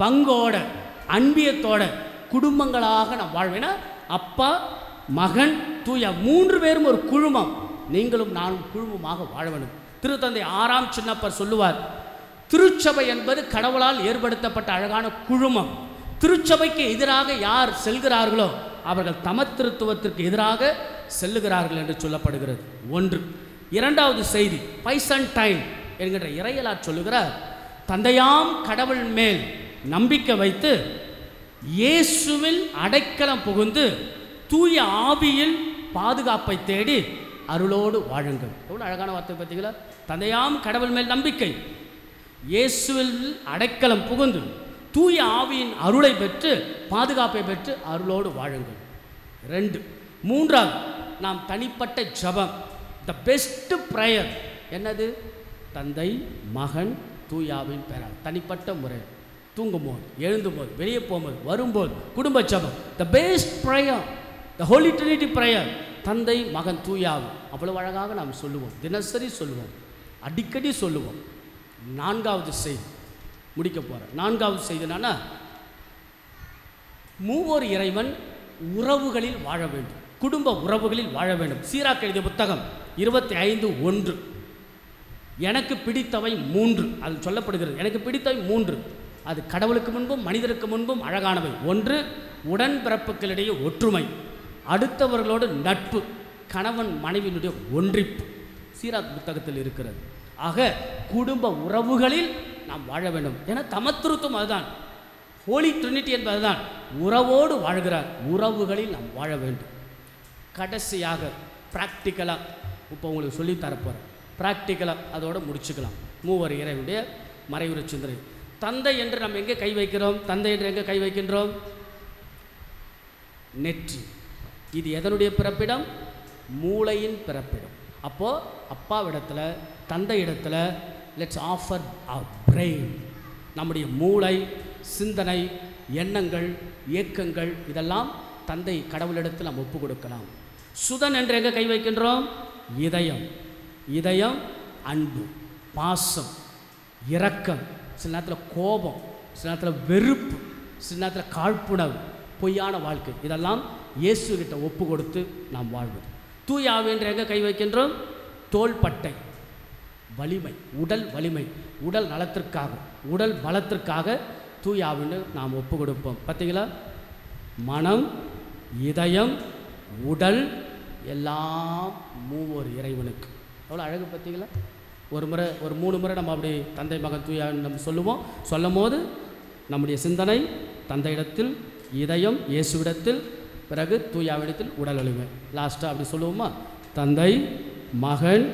பங்கோட அன்பியத்தோட குடும்பங்களாக நாம் வாழ்வேனா, அப்பா மகன் தூய 3 பேரும் ஒரு குழுமம், நீங்களும் நானும் குழுமமாக வாழ வேண்டும். திருத்தந்தை 6ஆம் சின்னப்பர் சொல்லுவார், திருச்சபை என்பது கடவுளால் ஏற்படுத்தப்பட்ட அழகான குழுமம். திருச்சபைக்கு எதிராக யார் செல்கிறார்களோ அவர்கள் தமத்திருத்துவத்திற்கு எதிராக செல்லுகிறார்கள் என்று சொல்லப்படுகிறது. 1. இரண்டாவது செய்தி, பைசன்டைன் என்கிற இறையலார் சொல்லுகிறார், தந்தையாம் கடவுள் மேல் நம்பிக்கை வைத்து இயேசுவில் அடைக்கலம் புகுந்து தூய ஆவியில் பாதுகாப்பை தேடி அருளோடு வாழுங்கள். எவ்வளோ அழகான வார்த்தை பார்த்தீங்களா? தந்தையாம் கடவுள் மேல் நம்பிக்கை, இயேசுவில் அடைக்கலம் புகுந்து தூய ஆவியின் அருளை பெற்று பாதுகாப்பை பெற்று அருளோடு வாழுங்கள். 2. 3வது, நாம் தனிப்பட்ட ஜெபம், த பெஸ்ட் ப்ரேயர் என்னது? தந்தை மகன் தூயாவின் பெயரால் தனிப்பட்ட முறை, தூங்கும்போது, எழுந்தும்போது, வெளியே போகும்போது, வரும்போது, குடும்ப ஜெபம், the best prayer, the Holy Trinity prayer, தந்தை மகன் தூயாவி. அவ்வளவு அழகாக நாம் சொல்லுவோம், தினசரி சொல்லுவோம், அடிக்கடி சொல்லுவோம். 4வது செய்தி முடிக்க போகிறேன். 4வது செய்தி என்னன்னா, மூவர் இறைவன் உறவுகளில் வாழ வேண்டும், குடும்ப உறவுகளில் வாழ வேண்டும். சீராக் எழுதிய புத்தகம் 25:1, எனக்கு பிடித்தவை 3 அது சொல்லப்படுகிறது. எனக்கு பிடித்தவை 3, அது கடவுளுக்கு முன்பும் மனிதருக்கு முன்பும் அழகானவை. 1, உடன்பிறப்புகளிடையே ஒற்றுமை, அடுத்தவர்களோடு நட்பு, கணவன் மனைவியினுடைய ஒன்றிப்பு. சீராக் புத்தகத்தில் இருக்கிறது. ஆக குடும்ப உறவுகளில் நாம் வாழ வேண்டும். ஏன்னா தமத்துருத்துவம் அதுதான், ஹோலி ட்ரினிட்டி என்பதுதான், உறவோடு வாழ்கிறார். உறவுகளில் நாம் வாழ வேண்டும். கடைசியாக ப்ராக்டிக்கலாக இப்போ உங்களுக்கு சொல்லி தரப்போகிறேன். ப்ராக்டிக்கலாக அதோடு முடிச்சுக்கலாம். மூவர் இறைவனுடைய மறைவுரை சிந்தனை. தந்தை என்று நம்ம எங்கே கை வைக்கிறோம்? தந்தை என்று எங்கே கை வைக்கின்றோம்? நெற்றி. இது எதனுடைய பிறப்பிடம்? மூளையின் பிறப்பிடம். அப்போது அப்பாவிடத்தில், தந்தை இடத்துல லெட்ஸ் ஆஃபர் அவர் பிரெயின், நம்முடைய மூளை, சிந்தனை, எண்ணங்கள், இயக்கங்கள், இதெல்லாம் தந்தை கடவுளிடத்தில் நாம் ஒப்பு கொடுக்கலாம். சுதன் என்று எங்கே கை வைக்கின்றோம்? இதயம். இதயம் அன்பு, பாசம், இரக்கம், சில நேரத்தில் கோபம், சில நேரத்தில் வெறுப்பு, சில நேரத்தில் காழ்ப்புணர்வு, பொய்யான வாழ்க்கை, இதெல்லாம் இயேசுகிட்ட ஒப்பு கொடுத்து நாம் வாழ்வது. தூய ஆவி என்று எங்கே கை வைக்கின்றோம்? தோள்பட்டை, வலிமை, உடல் வலிமை, உடல் நலத்திற்காக, உடல் பலத்திற்காக தூய ஆவின்னு நாம் ஒப்பு கொடுப்போம். பார்த்தீங்களா? மனம், இதயம், உடல் எல்லாம் மூவர் இறைவனுக்கு. எவ்வளோ அழகு பார்த்தீங்களா? ஒரு 3 முறை நம்ம அப்படி தந்தை மகன் தூய நம்ம சொல்லுவோம். சொல்லும் போது நம்முடைய சிந்தனை தந்தையிடத்தில், இதயம் இயேசுவிடத்தில், பிறகு தூயாவிடத்தில், உடல் வலிமை. லாஸ்ட்டாக அப்படி சொல்லுவோமா? தந்தை மகன்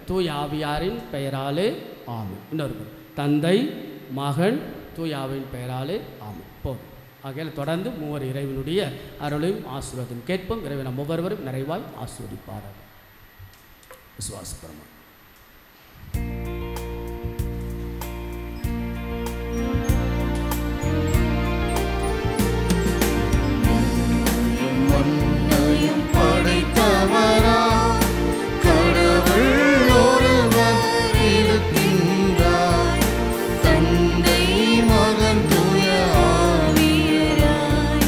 தூய ஆவியாரின் பெயராலே ஆமென். இன்னொரு தந்தை மகன் தூய ஆவியின் பெயராலே ஆமென். போதும். ஆகையால் தொடர்ந்து மூவர் இறைவனுடைய அருளையும் ஆசீர்வாதம் கேட்போம். இறைவன் நம்ம ஒவ்வொருவரும் நிறைவாய் ஆசீர்வதிப்பார்கள். விசுவாசப்பரமா படைத்தவரா கடவுள் ஒருவர் இருக்கின்றார், தந்தை மகன் தூய ஆவியராய்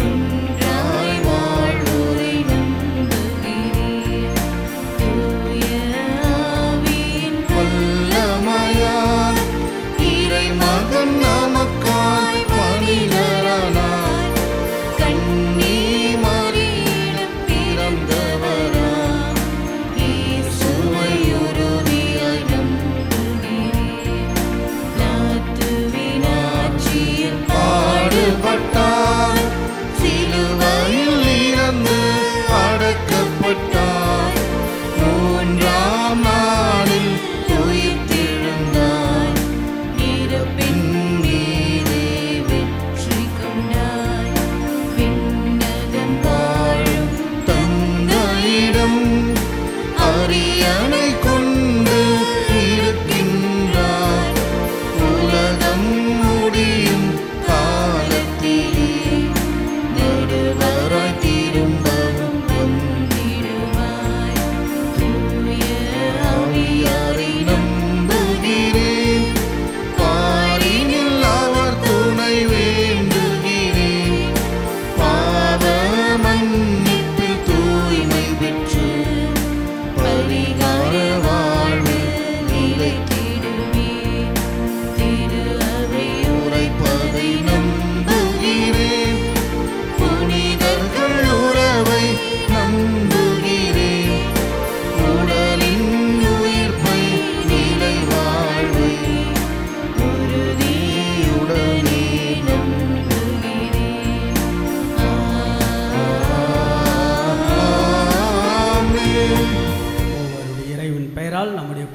ஒன்றாய் வாழ்வோரை நம்புகிறேன். தூய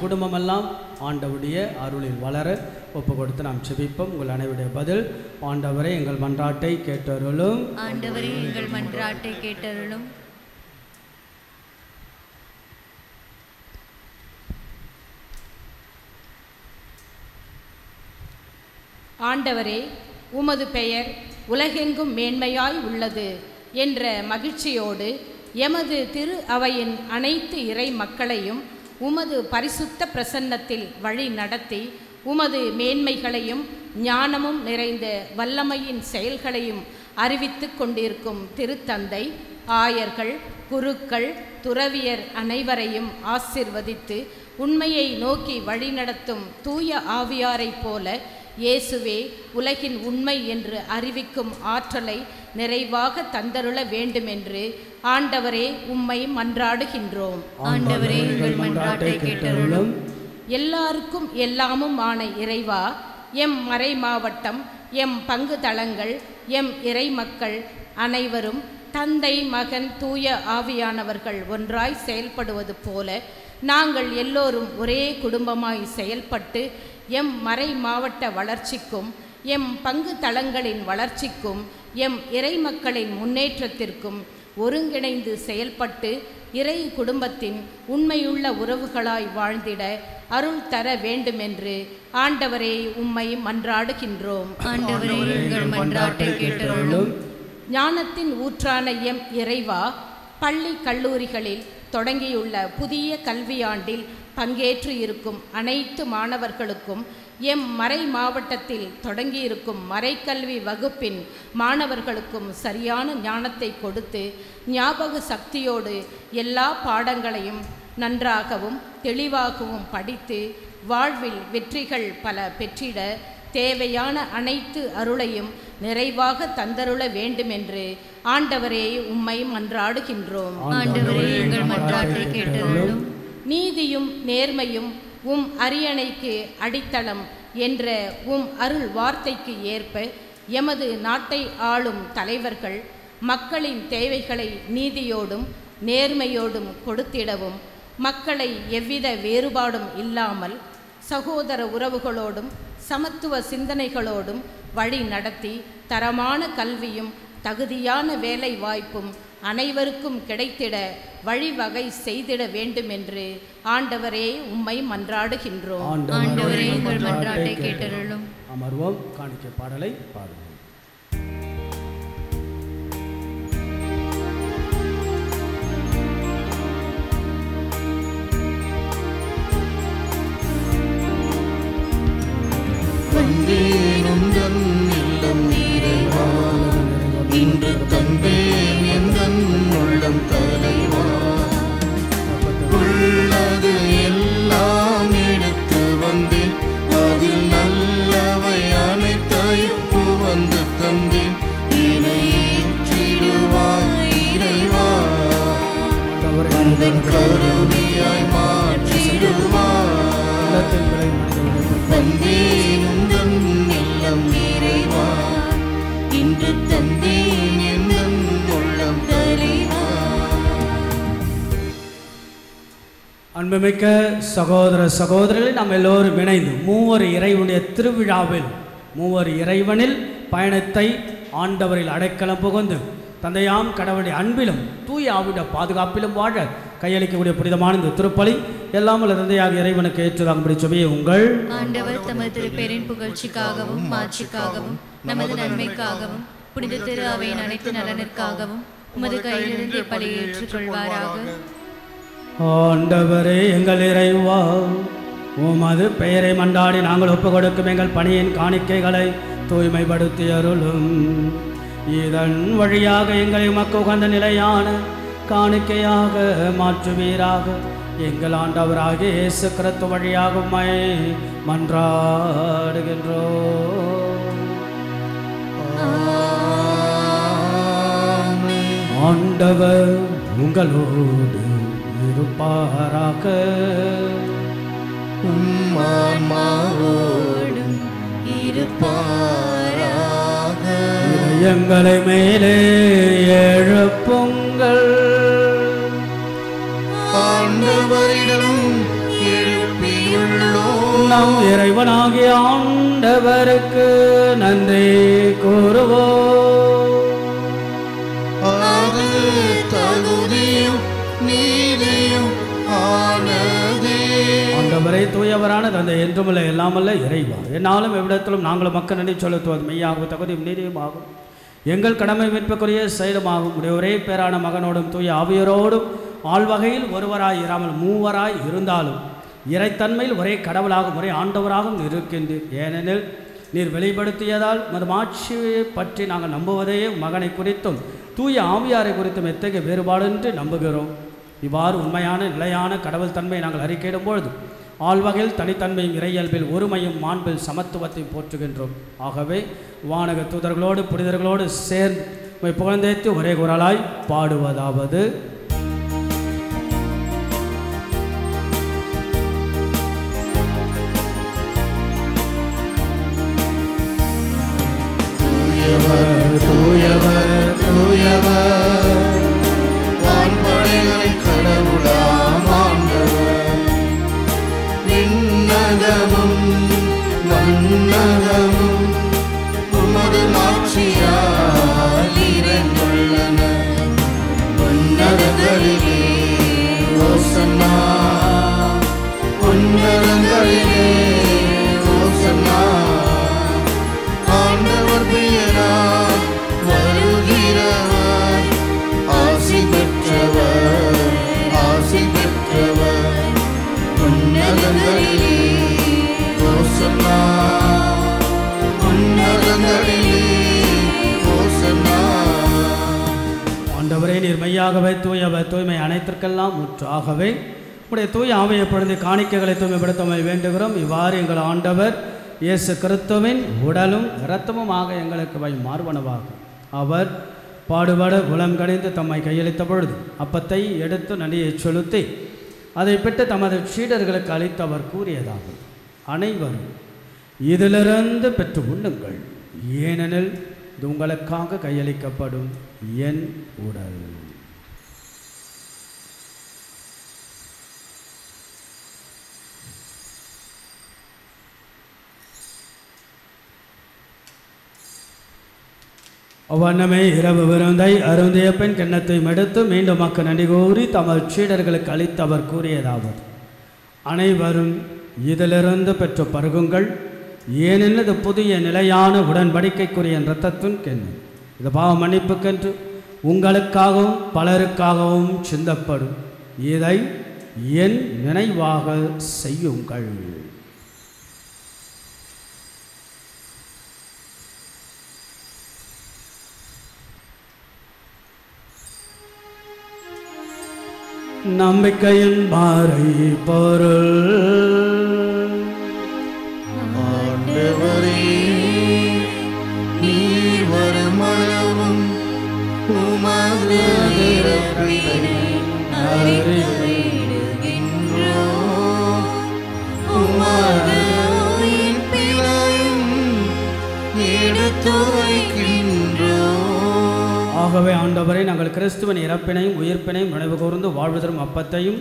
குடும்பமெல்லாம் ஆண்டவருடைய அருளில் வளர ஒப்பு கொடுத்து நாம் செபிப்போம். உங்கள் அனைவருடைய பதில்: ஆண்டவரே எங்கள் மன்றாட்டை கேட்டருளும். ஆண்டவரே எங்கள் மன்றாட்டை கேட்டருளும். ஆண்டவரே, உமது பெயர் உலகெங்கும் மேன்மையாய் உள்ளது என்ற மகிழ்ச்சியோடு எமது திரு அவையின் அனைத்து இறை மக்களையும் உமது பரிசுத்த பிரசன்னத்தில் வழி நடத்தி உமது மேன்மைகளையும் ஞானமும் நிறைந்த வல்லமையின் செயல்களையும் அறிவித்து கொண்டிருக்கும் திருத்தந்தை, ஆயர்கள், குருக்கள், துறவியர் அனைவரையும் ஆசிர்வதித்து உண்மையை நோக்கி வழிநடத்தும் தூய ஆவியாரைப் போல இயேசுவே உலகின் உண்மை என்று அறிவிக்கும் ஆற்றலை நிறைவாக தந்தருள வேண்டுமென்று ஆண்டவரே உம்மை மன்றாடுகின்றோம். ஆண்டவரே எங்கள் மன்றாட்டை கேட்டருளும். எல்லாருக்கும் எல்லாமும் ஆன இறைவா, எம் மறை மாவட்டம், எம் பங்கு தளங்கள், எம் இறை மக்கள் அனைவரும் தந்தை, மகன், தூய ஆவியானவர்கள் ஒன்றாய் செயல்படுவது போல நாங்கள் எல்லோரும் ஒரே குடும்பமாய் செயல்பட்டு எம் மறை மாவட்ட வளர்ச்சிக்கும், எம் பங்கு தளங்களின் வளர்ச்சிக்கும், எம் இறை மக்களின் முன்னேற்றத்திற்கும் ஒருங்கிணைந்து செயல்பட்டு இறை குடும்பத்தின் உண்மையுள்ள உறவுகளாய் வாழ்ந்திட அருள் தர வேண்டுமென்று ஆண்டவரே உம்மை மன்றாடுகின்றோம். ஆண்டவரே எங்கள் மன்றாட்டை கேட்டருளும். ஞானத்தின் ஊற்றான எம் இறைவா, பள்ளி கல்லூரிகளில் தொடங்கியுள்ள புதிய கல்வியாண்டில் பங்கேற்று இருக்கும் அனைத்து மாணவர்களுக்கும், எம் மறை மாவட்டத்தில் தொடங்கியிருக்கும் மறைக்கல்வி வகுப்பின் மாணவர்களுக்கும் சரியான ஞானத்தை கொடுத்து ஞாபக சக்தியோடு எல்லா பாடங்களையும் நன்றாகவும் தெளிவாகவும் படித்து வாழ்வில் வெற்றிகள் பல பெற்றிட தேவையான அனைத்து அருளையும் நிறைவாக தந்தருள வேண்டுமென்று ஆண்டவரே உம்மை மன்றாடுகின்றோம். ஆண்டவரே எங்கள் மன்றாட்டை கேட்டருளும். நீதியும் நேர்மையும் உம் அரியணைக்கு அடித்தளம் என்ற உம் அருள் வார்த்தைக்கு ஏற்ப எமது நாட்டை ஆளும் தலைவர்கள் மக்களின் தேவைகளை நீதியோடும் நேர்மையோடும் கொடுத்திடவும், மக்களை எவ்வித வேறுபாடும் இல்லாமல் சகோதர உறவுகளோடும் சமத்துவ சிந்தனைகளோடும் வழி நடத்தி தரமான கல்வியும் தகுதியான வேலை வாய்ப்பும் அனைவருக்கும் கிடைத்திட வழிவகை செய்திட வேண்டுமென்று ஆண்டவரே உம்மை மன்றாடுகின்றோம். ஆண்டவரே எங்கள் மன்றாட்டை கேட்டருளும். அமர்வோம். காணிக்கை பாடலை பாடுவோம். வந்தேனும் தன் இல்லம் நிறைவா, இன்று தந்தேன் எந்தன் உள்ளம் தலைவா. உள்ளது எல்லாம் எடுத்து வந்தேன், அதில் நல்லவை அனைத்தையும் வந்து தந்தேன். என்னை ஏற்றிடுவாய் இறைவா, உந்தன் கருணையாய் மாற்றிடுவாய். வந்தேனும் தன் இல்லம் நிறைவா, இன்று தந்தேன் எந்தன் உள்ளம் தலைவா. அன்புமிக்க சகோதர சகோதரிகளை நாம் எல்லோரும் இணைந்து மூவர் இறைவனுடைய திருவிழாவில் மூவர் இறைவனில் பயணத்தை ஆண்டவரில் அடைக்கலம் புகுந்து தந்தையாம் கடவுளுடைய அன்பிலும் தூய ஆவிட பாதுகாப்பிலும் வாழ கையளிக்கக்கூடிய புனிதமான இந்த திருப்பலி எல்லாம் வல்ல தந்தையாக இறைவனுக்கு ஏற்றதாகும்படி சொல்லிய உங்கள் ஆண்டவர் தமது திருப்பேரின் புகழ்ச்சிக்காகவும் மாட்சிக்காகவும் நமது நன்மைக்காகவும் புனித திரு அவையின் அனைத்து நலனிற்காகவும் உமது கையிலிருந்து பலியை ஏற்றுக்கொள்வாராக. ஆண்டவரே எங்கள் இறைவா, உமது பெயரை மன்றாடி நாங்கள் ஒப்பு கொடுக்கும் எங்கள் பணியின் காணிக்கைகளை தூய்மைப்படுத்தி அருளும். இதன் வழியாக எங்களை உமக்கு உகந்த நிலையான காணிக்கையாக மாற்றுவீராக. எங்கள் ஆண்டவராகிய இயேசு கிறிஸ்து வழியாக உம்மை மன்றாடுகின்றோம். ஆண்டவர் உங்களோடு இருப்பாராக. உம்மான்மாவோடும் இருப்பாராக. எங்களை மேலே எழுப்புங்கள். ஆண்டவரிடம் எழுப்பி நம் இறைவனாகிய ஆண்டவருக்கு நன்றி கூறுவோம். அது தகுதியும் நீதியும் ஆனதே. ஆண்டவரே, தூயவரான தந்தை, என்றுமல்ல எல்லாமல்ல இறைவா, என்னாலும் எவ்விடத்திலும் நாங்கள் மக்கள் நன்றி செலுத்துவது மெய்யாகும் தகுதியும் நீதியும் ஆகும். எங்கள் கடமை மீட்புக்குரிய செயலுமாகும். உடைய ஒரே பேரான மகனோடும் தூய ஆவியரோடும் ஆள்வகையில் ஒருவராய் இராமல் மூவராய் இருந்தாலும் இறைத்தன்மையில் ஒரே கடவுளாகவும் ஒரே ஆண்டவராகவும் இருக்கின்றீர். ஏனெனில் நீர் வெளிப்படுத்தியதால் மது ஆட்சியை பற்றி நாங்கள் நம்புவதையே மகனை குறித்தும் தூய ஆவியாரை குறித்தும் எத்தகைய வேறுபாடின்றி நம்புகிறோம். இவ்வாறு உண்மையான நிலையான கடவுள் தன்மையை நாங்கள் அறிக்கையிடும் பொழுது ஆள்வகையில் தனித்தன்மையும் இறையல்பில் ஒருமையும் மாண்பில் சமத்துவத்தையும் போற்றுகின்றோம். ஆகவே வானக தூதர்களோடு புனிதர்களோடு சேர்ந்து புகழ்ந்தேத்து ஒரே குரலாய் பாடுவதாவது: தூயவர் தூயவர் தூயவர், வான்படைகளின் கடவுளாம் ஆண்டவர். விண்ணகமும் மண்ணகமும் உமது மாட்சியால் நிறைந்துள்ளன. உன்னதங்களிலே ஓசன்னா, உன்னதங்களிலே ஓசன்னா. ஆண்டவர் பெயரால் வருகிறவர் ஆசி பெற்றவர், ஆசி பெற்றவர். உன்னதங்களிலே ஓசன்னா, உன்னதங்களிலே ஓசன்னா. ஆண்டவரே, நீர் மெய்யாகவே தூயவர், தூய்மை அனைத்திற்கெல்லாம் முற்றாகவே உடைய தூய ஆவியை பொழுது காணிக்கைகளை தூய்மைப்படுத்தமை வேண்டுகிறோம். இவ்வாறு எங்கள் ஆண்டவர் இயேசு கிறிஸ்துவின் உடலும் இரத்தமுமாக எங்களுக்கு மார்பனவாகும். அவர் பாடுபட உளம் கணிந்து தம்மை கையளித்த பொழுது அப்பத்தை எடுத்து நடியை செலுத்தி அதை பெற்று தமது சீடர்களுக்கு அளித்து அவர் கூறியதாகும்: அனைவரும் இதிலிருந்து பெற்று உண்ணுங்கள், ஏனெனில் இது உங்களுக்காக கையளிக்கப்படும் என் உடல். அவ்வண்ணமே இரவு விருந்தை அருந்திய பின் கிண்ணத்தை எடுத்து மீண்டும் மக்கள் நன்றி கூறி தமது சீடர்களுக்கு அளித்து அவர் கூறியதாவது: அனைவரும் இதிலிருந்து பெற்று பருகுங்கள், ஏனெனில் இது புதிய நிலையான உடன்படிக்கைக்குரிய இரத்தத்தின் கிண்ணம். இது பாவ மன்னிப்புக்கென்று உங்களுக்காகவும் பலருக்காகவும் சிந்தப்படும். இதை என் நினைவாக செய்யுங்கள். நம்பிக்கையின் பாறை பொருள். ஆண்டவரே, நீர் வருமளவும் உமது இறப்பினை அறிக்கையிடுகின்றோம். உமது உயிர்ப்பினையும் எடுத்துரைக்கின்றோம். ஆகவே ஆண்டவரை, நாங்கள் கிறிஸ்துவின் இறப்பினையும் உயிர்ப்பினையும் நினைவு கூர்ந்து வாழ்வு தரும் அப்பத்தையும்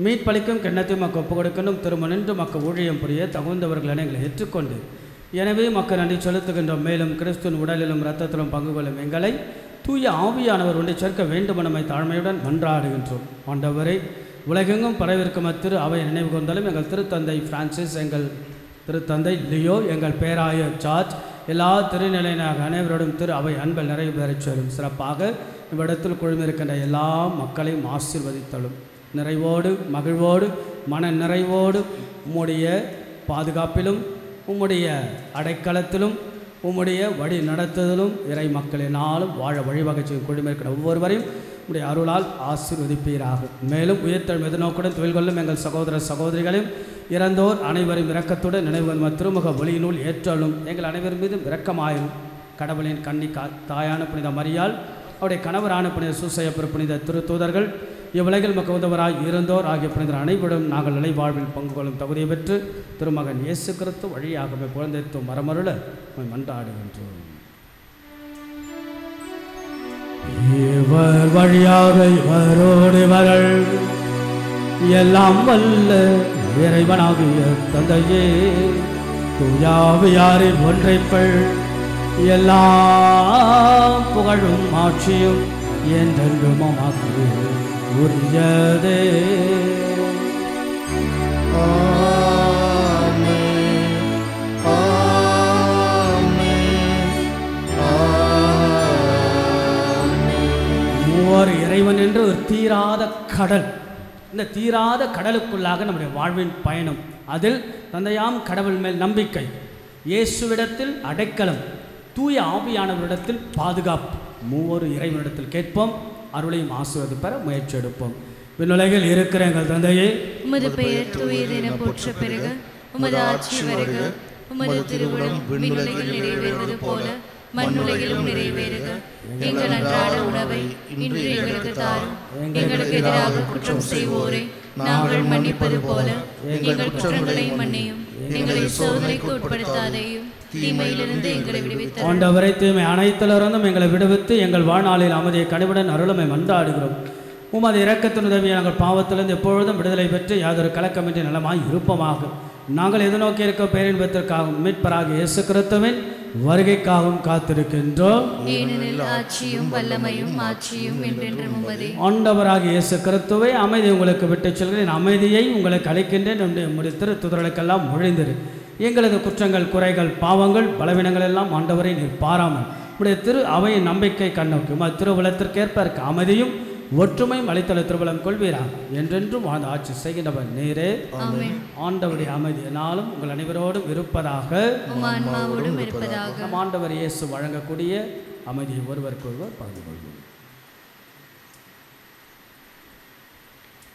மீட்பளிக்கும் கிண்ணத்தையும் மக்கள் ஒப்புக் கொடுக்கணும். திரும்ப நின்று மக்கள் ஊழியம் புரிய தகுந்தவர்கள் எங்களை ஏற்றுக்கொண்டு எனவே மக்கள் நன்றி செலுத்துகின்றோம். மேலும் கிறிஸ்துவின் உடலிலும் இரத்தத்திலும் பங்கு கொள்ளும் எங்களை தூய ஆவியானவர் ஒன்றை சேர்க்க வேண்டும் நம்மை தாழ்மையுடன் மன்றாடுகின்றோம். ஆண்டவரை, உலகெங்கும் பரவிருக்கும் திரு அவை நினைவு கொண்டாலும் எங்கள் திருத்தந்தை பிரான்சிஸ், எங்கள் திருத்தந்தை லியோ, எங்கள் பேராயர் ஜார்ஜ், எல்லா திருநிலையினாக அனைவரோடும் திரு அவை அன்பல் நிறைவு பெறச் சேரும். சிறப்பாக இவ்விடத்தில் குழுமிருக்கின்ற எல்லா மக்களையும் ஆசீர்வதித்தலும். நிறைவோடு மகிழ்வோடு மன நிறைவோடு உம்முடைய பாதுகாப்பிலும் உம்முடைய அடைக்கலத்திலும் உம்முடைய வழி நடத்துதலும் இறை மக்களினாலும் வாழ வழிவகை செய்யும் குழுமிருக்கிற ஒவ்வொருவரையும் உடைய அருளால் ஆசீர்வதிப்பீராக. மேலும் உயிர்த்தெழும் எதிர்நோக்குடன் தொழில் கொள்ளும் எங்கள் சகோதர சகோதரிகளையும் இறந்தோர் அனைவரும் இரக்கத்துடன் நினைவு திருமுக ஒளியினுள் ஏற்றலும் எங்கள் அனைவர் மீதும் இரக்கமாயிரும். கடவுளின் கன்னி தாயான புனித மரியாள், அவருடைய கணவரான புனித சூசையப்பர், புனித திருத்தூதர்கள், இவ்வுலகில் மக்க உதவராய் இருந்தோர் ஆகிய புனிதர் அனைவரும் நாங்கள் நிலை வாழ்வில் பங்கு கொள்ளும் தகுதியை பெற்று திருமகன் இயேசு கிறிஸ்து வழியாகவே குழந்தைத்து மரமருள மன்றாடுகின்றோம். இவர் வழியாக இவரோடு இவர்கள் எல்லாம் வல்ல இறைவனாகிய தந்தையே, தூயாவியாரின் ஒன்றைப்பள் எல்லா புகழும் ஆட்சியும் என்றென்றும் உமக்கு உரியதே. மூவர் இறைவன் என்று ஒரு தீராத கடல். இந்த தீராத கடலுக்குள்ளாக நம்முடைய வாழ்வின் பயணம். அதில் தந்தையாம் கடவுள் மேல் நம்பிக்கை, இயேசுவிடத்தில் அடைக்கலம், தூய ஆவியானவரிடத்தில் பாதுகாப்பு. மூவர் இறைவனிடத்தில் கேட்போம், அருளையும் ஆசீர்வாதம் பெற முயற்சி எடுப்போம். விண்ணுலகில் இருக்கிற எங்கள் தந்தையே, உமது பெயர் தூயதென போற்ற பெருக, உமது ஆட்சி வருக, உமது திருவுளம் விண்ணுலகில் நிறைவேறுவது போல மண்ணுலகிலும் நிறைவேறுக. எங்கள் அன்றாட உணவை இன்று எங்களுக்கு தாரும். எங்களுக்கு எதிராக குற்றம் செய்வோரை நாங்கள் மன்னிப்பது போல எங்கள் குற்றங்களை மன்னியும். எங்களை சோதனைக்கு உட்படுத்தாதையும் தீமையிலிருந்து எங்களை விடுவித்து ஆண்டவரை தீமை அனைத்திலிருந்தும் எங்களை விடுவித்து எங்கள் வாழ்நாளில் அமைதியை கனிவுடன் அருளுமை மன்றாடுகிறோம். உமது இரக்கத்தின் உதவியை நாங்கள் பாவத்திலிருந்து எப்பொழுதும் விடுதலை பெற்று யாதொரு கலக்கமின்றி நலமாய் இருப்போமாக. நாங்கள் எதிர்நோக்கி இருக்க பேரின்பத்திற்காகவும் மீட்பராகிய இயேசு கிறிஸ்துவின் வருகைக்காகவும் காத்திருக்கின்றோம். ஏனெனில் ஆட்சியும் வல்லமையும் ஆட்சியும் என்றென்றும் உமதே. ஆண்டவராகிய இயேசு கிறிஸ்துவை அமைதி உங்களுக்கு விட்டுச் செல்கிறேன், அமைதியை உங்களுக்கு அளிக்கின்றேன். நம்முடைய திருத்துதலுக்கெல்லாம் மொழிந்திரு. எங்களது குற்றங்கள், குறைகள், பாவங்கள், பலவீனங்கள் எல்லாம் ஆண்டவரை நீர் பாராமல் உடைய திரு அவையின் நம்பிக்கை கண்ணோக்கி திருவுலத்திற்கேற்ப அமைதியும் ஒற்றுமையும் அளித்தல திருவலம் கொள்வீராக. என்றென்றும் வாழ்ந்து ஆட்சி செய்கின்றவர் நீரே. ஆண்டவருடைய அமைதி என்னாலும் உங்கள் அனைவரோடும் இருப்பதாக. நம் ஆண்டவர் இயேசு வழங்கக்கூடிய அமைதியை ஒருவருக்கொருவர் பகிர்ந்து கொள்வோம்.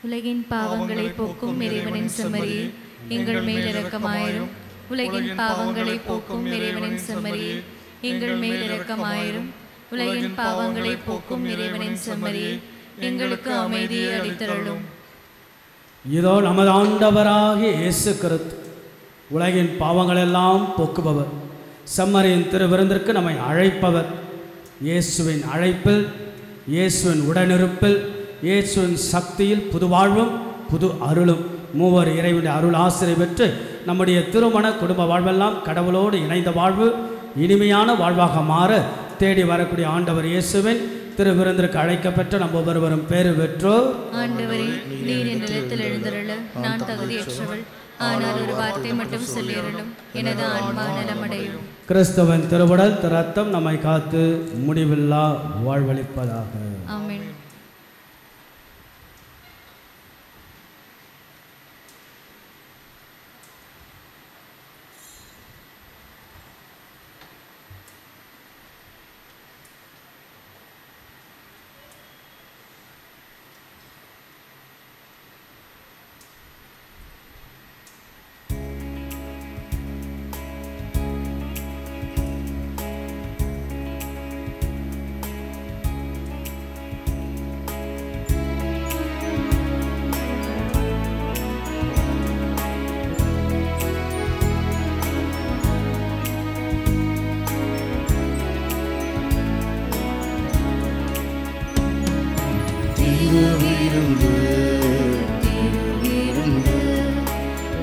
உலகின் பாவங்களை போக்கும் இறைவனின் செம்மறியே, எங்கள் மேல் இரக்கமாயிரும். உலகின் பாவங்களை போக்கும் இறைவனின் செம்மறியே, எங்கள் மேல் இரக்கமாயிரும். உலகின் பாவங்களை போக்கும் இறைவனின் செம்மறியே, எங்களுக்கு அமைதியை அளித்தருளும். இதோ நமது ஆண்டவராகிய இயேசு கிறிஸ்து உலகின் பாவங்களெல்லாம் போக்குபவர், செம்மறியின் திருவிருந்திற்கு நம்மை அழைப்பவர். இயேசுவின் அழைப்பில், இயேசுவின் உடனிருப்பில், இயேசுவின் சக்தியில் புது வாழ்வும் புது அருளும் மூவர் இறைவனுடைய அருள் ஆசிரியை பெற்று நம்முடைய திருமண குடும்ப வாழ்வெல்லாம் கடவுளோடு இணைந்த வாழ்வு இனிமையான வாழ்வாக மாற தேடி வரக்கூடிய ஆண்டவர் இயேசுவின் திருவிருந்திற்கு அழைக்கப்பட்ட நம்ம ஒவ்வொருவரும் பேறு பெற்றோர். ஆண்டவரே, நீர் என் நிலத்தில் எழுந்தருள நான் தகுதியற்றவள், ஆனால் ஒரு வார்த்தை மட்டும் சொல்லியருளும், எனது ஆன்மா நலமடையும். கிறிஸ்துவின் திருவுடல் ரத்தம் நம்மை காத்து முடிவில்லா வாழ்வளிப்பதாக. ஆமென்.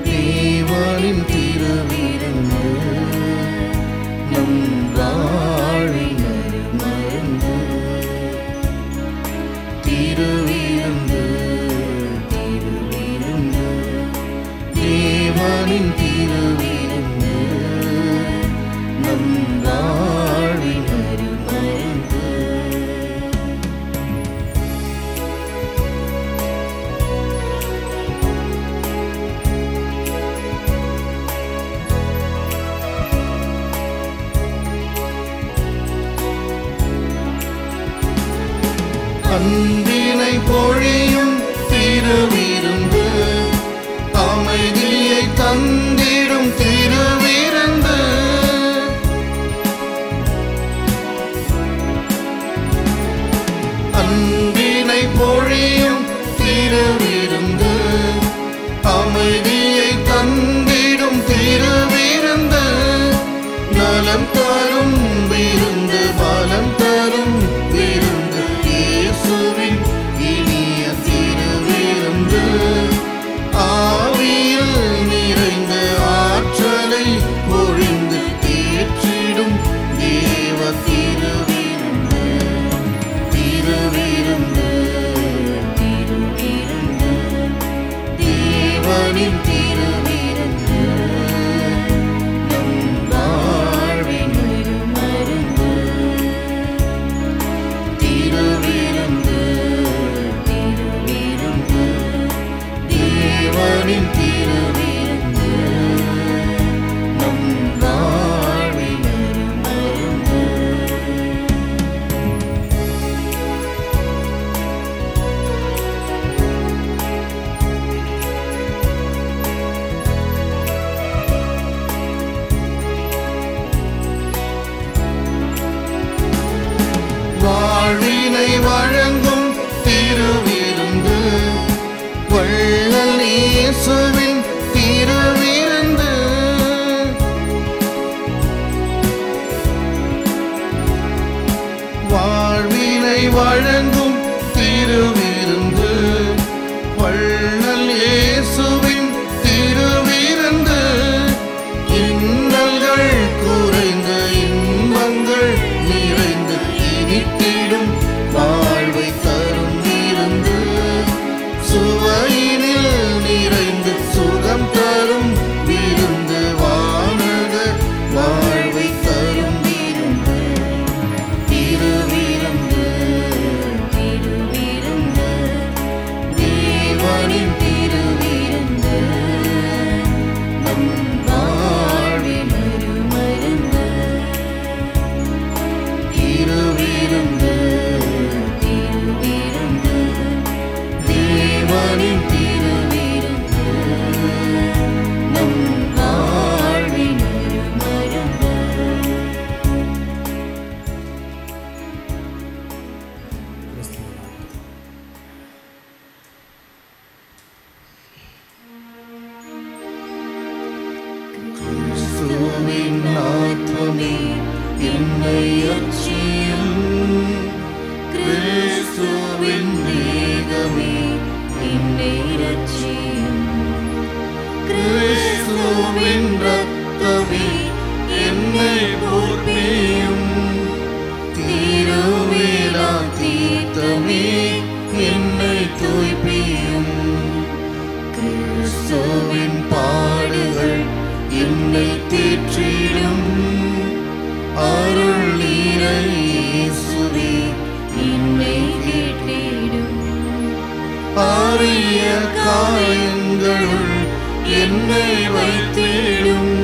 தேவனின் திருவிருந்து நம் வாழ்வின் மருந்து. திருவிருந்து திருவிருந்து தேவனின் திருவிருந்து நம் வாழ்வின் மருந்து. அன்பினை பொழியும் திருவிருந்து, அமைதியை தந்திடும் திருவிருந்து. அன்பினை பொழியும் திருவிருந்து, அமைதியை தந்திடும் திருவிருந்து. நலம் தரும் விருந்து, பலம் தரும் விருந்து, இயேசுவின் இனிய திருவிருந்து. ஆவியில் வழங்கும் திருவிருந்து, வள்ளல் இயேசுவின் திருவிருந்து. இன்னல்கள் குறைந்த இன்பங்கள் நிறைந்து இனித்திடும் வாழ்வை தரும் விருந்து. சுவையினில் நிறைந்து சுகம் தரும் விருந்து, வானக வாழ்வை தரும் விருந்து. திருவிருந்து, திருவிருந்து, தேவனின் திருவிருந்து, நம் வாழ்வின் ஒரு மருந்து. திருவிருந்து, திருவிருந்து, தேவனின் திருவிருந்து, நம் வாழ்வின் ஒரு மருந்து. கிறிஸ்துவின் ஆத்மமே என்னை அச்சியும், கிறிஸ்துவின் தேகமே என்னை ரட்சியும். கிறிஸ்துவின் இரத்தமே என்னை போற்றியும், திருவிழா தீர்த்தமே என்னை தூய்ப்பியும். கிறிஸ்துவின் பாடுகள் என்னை தேற்றிடும், அருள் நீரை இயேசுவே என்னை கேட்டிடும். ஆரிய காயங்களுள் என்னை வைத்திடும்,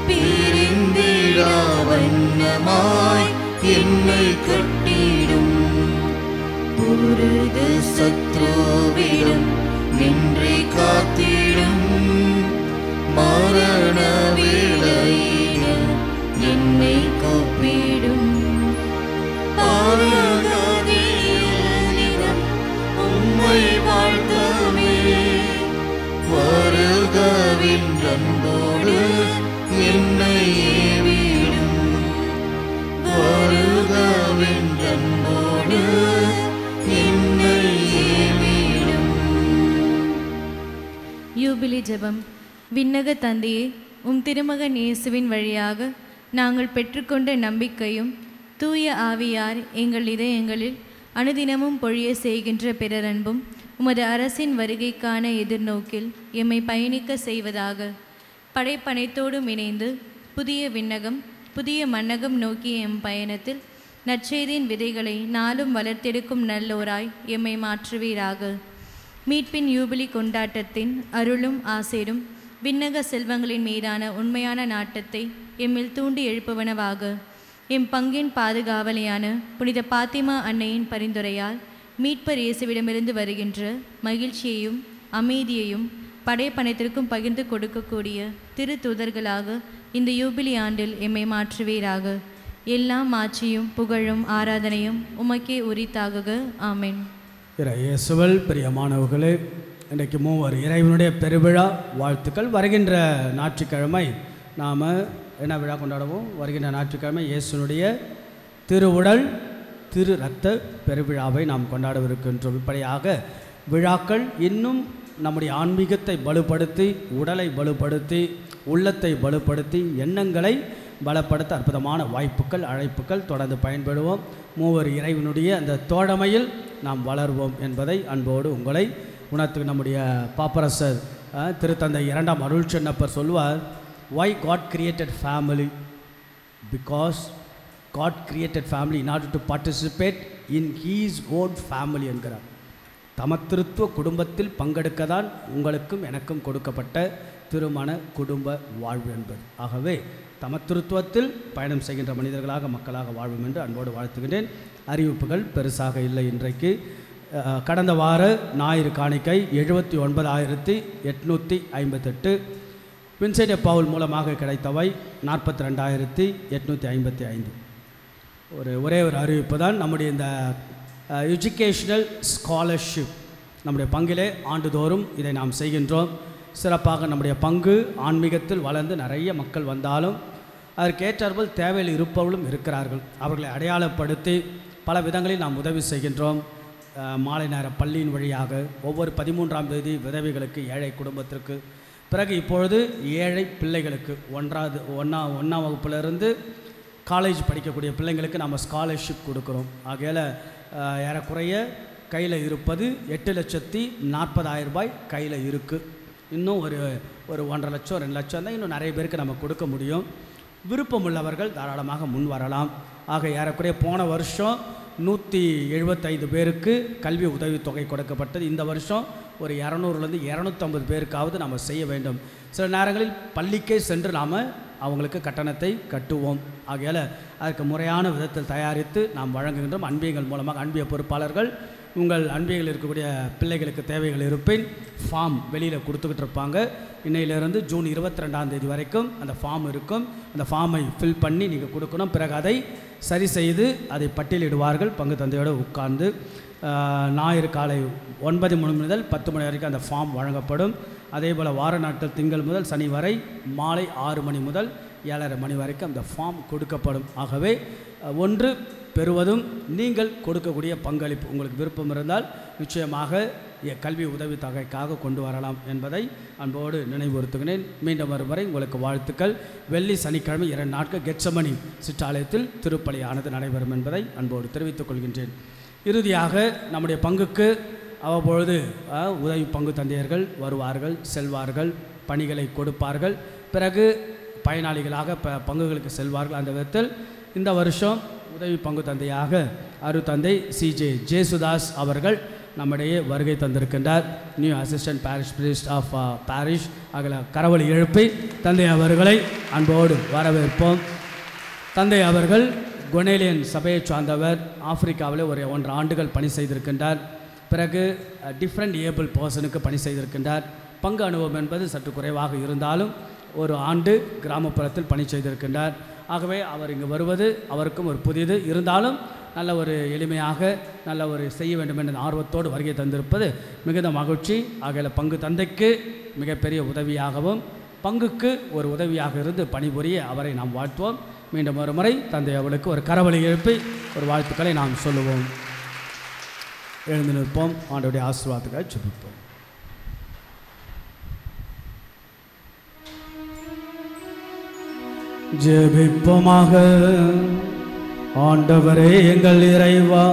பிரிந்திடா வண்ணமாய் என்னை கட்டிடும். பொருது சத்ருவிடம் நின்றே காத்திடும், மரண வேளையினில் என்னை கூப்பிடும். பாருகதியிடம் உம்மை வாழ்த்தவே, வருகவின் அன்போடு என்னை ஏவிடும், வருகவின் அன்போடு என்னை ஏவிடும். யூபிலி ஜெபம். விண்ணக தந்தையே, உம் திருமகன் இயேசுவின் வழியாக நாங்கள் பெற்றுக்கொண்ட நம்பிக்கையும் தூய ஆவியார் எங்கள் இதயங்களில் அனுதினமும் பொழிய செய்கின்ற பிறரன்பும் உமது அரசின் வருகைக்கான எதிர்நோக்கில் எம்மை பயணிக்க செய்வதாக. படைப்பனைத்தோடும் இணைந்து புதிய விண்ணகம் புதிய மன்னகம் நோக்கிய எம் பயணத்தில் நற்செய்தியின் விதைகளை நாளும் வளர்த்தெடுக்கும் நல்லோராய் எம்மை மாற்றுவீராக. மீட்பின் யூபிலி கொண்டாட்டத்தின் அருளும் ஆசேரும் விண்ணக செல்வங்களின் மீதான உண்மையான நாட்டத்தை எம்மில் தூண்டி எழுப்புவனவாக. எம் பங்கின் பாதுகாவலியான புனித பாத்திமா அன்னையின் பரிந்துரையால் மீட்பர் இயேசுவிடமிருந்து வருகின்ற மகிழ்ச்சியையும் அமைதியையும் படைப்பனைத்திற்கும் பகிர்ந்து கொடுக்கக்கூடிய திரு தூதர்களாக இந்த யூபிலி ஆண்டில் எம்மை மாற்றுவீராக. எல்லாம் ஆட்சியும் புகழும் ஆராதனையும் உமக்கே உரித்தாகுக. ஆமென். இயேசுவில் பிரியமானவர்களே, இன்றைக்கு மூவர் இறைவனுடைய பெருவிழா வாழ்த்துக்கள். வருகின்ற ஞாயிற்றுக்கிழமை நாம் என்ன விழா கொண்டாடுவோம்? வருகின்ற ஞாயிற்றுக்கிழமை இயேசுனுடைய திருவுடல் திரு இரத்த பெருவிழாவை நாம் கொண்டாடவிருக்கின்றோம். இப்படியாக விழாக்கள் இன்னும் நம்முடைய ஆன்மீகத்தை வலுப்படுத்தி, உடலை வலுப்படுத்தி, உள்ளத்தை வலுப்படுத்தி, எண்ணங்களை பலப்படுத்த அற்புதமான வாய்ப்புகள், அழைப்புகள். தொடர்ந்து பயன்படுவோம். மூவர் இறைவனுடைய அந்த தோழமையில் நாம் வளர்வோம் என்பதை அன்போடு உங்களை உணர்த்து. நம்முடைய பாப்பரசர் திருத்தந்தை 2ஆம் அருள் சென்னப்பர் சொல்வார், why God created family? Because God created family in order to participate in his own family என்கிறார். தமத்திருத்துவ குடும்பத்தில் பங்கெடுக்க தான் உங்களுக்கும் எனக்கும் கொடுக்கப்பட்ட திருமண குடும்ப வாழ்வு என்பது. ஆகவே தமத்திருத்துவத்தில் பயணம் செய்கின்ற மனிதர்களாக மக்களாக வாழ்வோம் என்று அன்போடு வாழ்த்துகின்றேன். அறிவிப்புகள் பெருசாக இல்லை. இன்றைக்கு கடந்த வார ஞாயிறு காணிக்கை 79,858, வின்சென்ட் பவுல் மூலமாக கிடைத்தவை 42,855. ஒரே ஒரு அறிவிப்பு தான். நம்முடைய இந்த எஜுகேஷ்னல் ஸ்காலர்ஷிப் நம்முடைய பங்கிலே ஆண்டுதோறும் இதை நாம் செய்கின்றோம். சிறப்பாக நம்முடைய பங்கு ஆன்மீகத்தில் வளர்ந்து நிறைய மக்கள் வந்தாலும் அதற்கேற்றார்கள் தேவையில் இருப்பவர்களும் இருக்கிறார்கள். அவர்களை அடையாளப்படுத்தி பல விதங்களில் நாம் உதவி செய்கின்றோம். மாலை நேர பள்ளியின் வழியாக ஒவ்வொரு 13ஆம் தேதி விதவைகளுக்கு, ஏழை குடும்பத்திற்கு, பிறகு இப்பொழுது ஏழை பிள்ளைகளுக்கு ஒன்றாம் வகுப்பிலிருந்து காலேஜ் படிக்கக்கூடிய பிள்ளைங்களுக்கு நம்ம ஸ்காலர்ஷிப் கொடுக்குறோம். ஆகையால் ஏறக்குறைய கையில் இருப்பது 8,40,000 ரூபாய் கையில் இருக்குது. இன்னும் ஒரு 1.5 லட்சம் 2 லட்சம் தான் இன்னும் நிறைய பேருக்கு நம்ம கொடுக்க முடியும். விருப்பமுள்ளவர்கள் தாராளமாக முன் வரலாம். ஆக ஏறக்குறைய போன வருஷம் 175 பேருக்கு கல்வி உதவித்தொகை கொடுக்கப்பட்டது. இந்த வருஷம் ஒரு 200லேருந்து 250 பேருக்காவது நம்ம செய்ய வேண்டும். சில நேரங்களில் பள்ளிக்கே சென்று நாம் அவங்களுக்கு கட்டணத்தை கட்டுவோம். ஆகையால் அதற்கு முறையான விதத்தில் தயாரித்து நாம் வழங்குகின்றோம். அன்பியங்கள் மூலமாக அன்பிய பொறுப்பாளர்கள் உங்கள் அன்பியங்கள் இருக்கக்கூடிய பிள்ளைகளுக்கு தேவைகள் இருப்பின் ஃபார்ம் வெளியில் கொடுத்துக்கிட்டு இருப்பாங்க. இன்னையிலிருந்து ஜூன் 22ஆம் தேதி வரைக்கும் அந்த ஃபார்ம் இருக்கும். அந்த ஃபார்மை ஃபில் பண்ணி நீங்கள் கொடுக்கணும். பிறகு அதை சரி செய்து அதை பட்டியலிடுவார்கள். பங்கு தந்தையோடு உட்கார்ந்து ஞாயிறு காலை 9 மணி முதல் 10 மணி வரைக்கும் அந்த ஃபார்ம் வழங்கப்படும். அதேபோல் வார நாட்கள் திங்கள் முதல் சனி வரை மாலை 6 மணி முதல் 7:30 மணி வரைக்கும் அந்த ஃபார்ம் கொடுக்கப்படும். ஆகவே ஒன்று பெறுவதும் நீங்கள் கொடுக்கக்கூடிய பங்களிப்பு உங்களுக்கு விருப்பம் இருந்தால் நிச்சயமாக கல்வி உதவித்தொகைக்காக கொண்டு வரலாம் என்பதை அன்போடு நினைவுறுத்துகிறேன். மீண்டும் வரும் வரை உங்களுக்கு வாழ்த்துக்கள். வெள்ளி சனிக்கிழமை 2 நாட்கள் கெட்சமனி சிற்றாலயத்தில் திருப்பலியானது நடைபெறும் என்பதை அன்போடு தெரிவித்துக் கொள்கின்றேன். இறுதியாக நம்முடைய பங்குக்கு அவ்வப்பொழுது உதவி பங்கு தந்தையர்கள் வருவார்கள், செல்வார்கள், பணிகளை கொடுப்பார்கள். பிறகு பயனாளிகளாக பங்குகளுக்கு செல்வார்கள். அந்த விதத்தில் இந்த வருஷம் உதவி பங்கு தந்தையாக அருத்தந்தை CJ ஜேசுதாஸ் அவர்கள் நம்முடைய வருகை தந்திருக்கின்றார். New assistant parish priest of parish. அகல கரவொலி எழுப்பி தந்தை அவர்களை அன்போடு வரவேற்போம். தந்தை அவர்கள் கொனேலியன் சபையை சார்ந்தவர். ஆப்பிரிக்காவில் ஒரு 1.5 ஆண்டுகள் பணி செய்திருக்கின்றார். பிறகு டிஃப்ரெண்ட் ஏபிள் பர்சனுக்கு பணி செய்திருக்கின்றார். பங்கு அனுபவம் என்பது சற்று குறைவாக இருந்தாலும் 1 ஆண்டு கிராமப்புறத்தில் பணி செய்திருக்கின்றார். ஆகவே அவர் இங்கு வருவது அவருக்கும் ஒரு புதியது இருந்தாலும் நல்ல ஒரு எளிமையாக நல்ல ஒரு செய்ய வேண்டும் என்ற ஆர்வத்தோடு வருகை தந்திருப்பது மிகுந்த மகிழ்ச்சி. ஆகையில் பங்கு தந்தைக்கு மிகப்பெரிய உதவியாகவும் பங்குக்கு ஒரு உதவியாக இருந்து பணிபுரிய அவரை நாம் வாழ்த்துவோம். மீண்டும் ஒரு முறை தந்தை அவளுக்கு ஒரு கரவொலி எழுப்பி ஒரு வாழ்த்துக்களை நாம் சொல்லுவோம். எழுந்து நிற்போம். ஆண்டவருடைய ஆசீர்வாதத்துக்காக ஜெபிப்போம். ஜெபிப்போமாக. ஆண்டவரே எங்கள் இறைவா,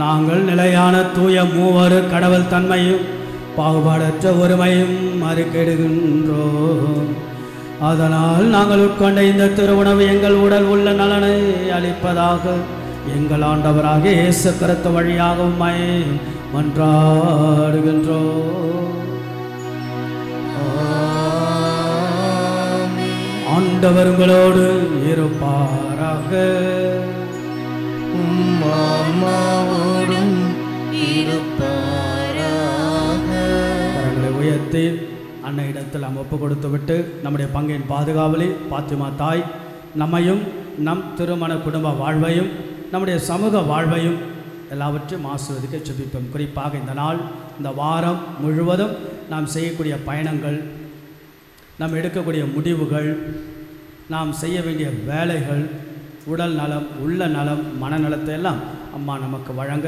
நாங்கள் நிலையான தூய மூவரு கடவுள் தன்மையும் பாகுபாடற்ற ஒருமையும் அறிக்கையிடுகின்றோம். அதனால் நாங்கள் உட்கொண்ட இந்த திருவுணவு எங்கள் உடல் உள்ள நலனை அளிப்பதாக எங்கள் ஆண்டவராக இயேசு கிறிஸ்து வழியாக உம்மை மன்றாடுகின்றோம். ஆண்டவர் உங்களோடு இருப்பாராக. உம்மாவோடும் இருப்பாராக. கரங்களை உயர்த்தி அன்னையிடத்தில் நாம் ஒப்பு கொடுத்து விட்டு நம்முடைய பங்கின் பாதுகாவலி பாத்திமா தாய் நம்மையும் நம் திருமண குடும்ப வாழ்வையும் நம்முடைய சமூக வாழ்வையும் எல்லாவற்றையும் ஆசீர்வதிக்க ஜெபிப்போம். குறிப்பாக இந்த நாள் இந்த வாரம் முழுவதும் நாம் செய்யக்கூடிய பயணங்கள், நாம் எடுக்கக்கூடிய முடிவுகள், நாம் செய்ய வேண்டிய வேலைகள், உடல் நலம், உள்ள நலம், மனநலத்தை எல்லாம் அம்மா நமக்கு வழங்க.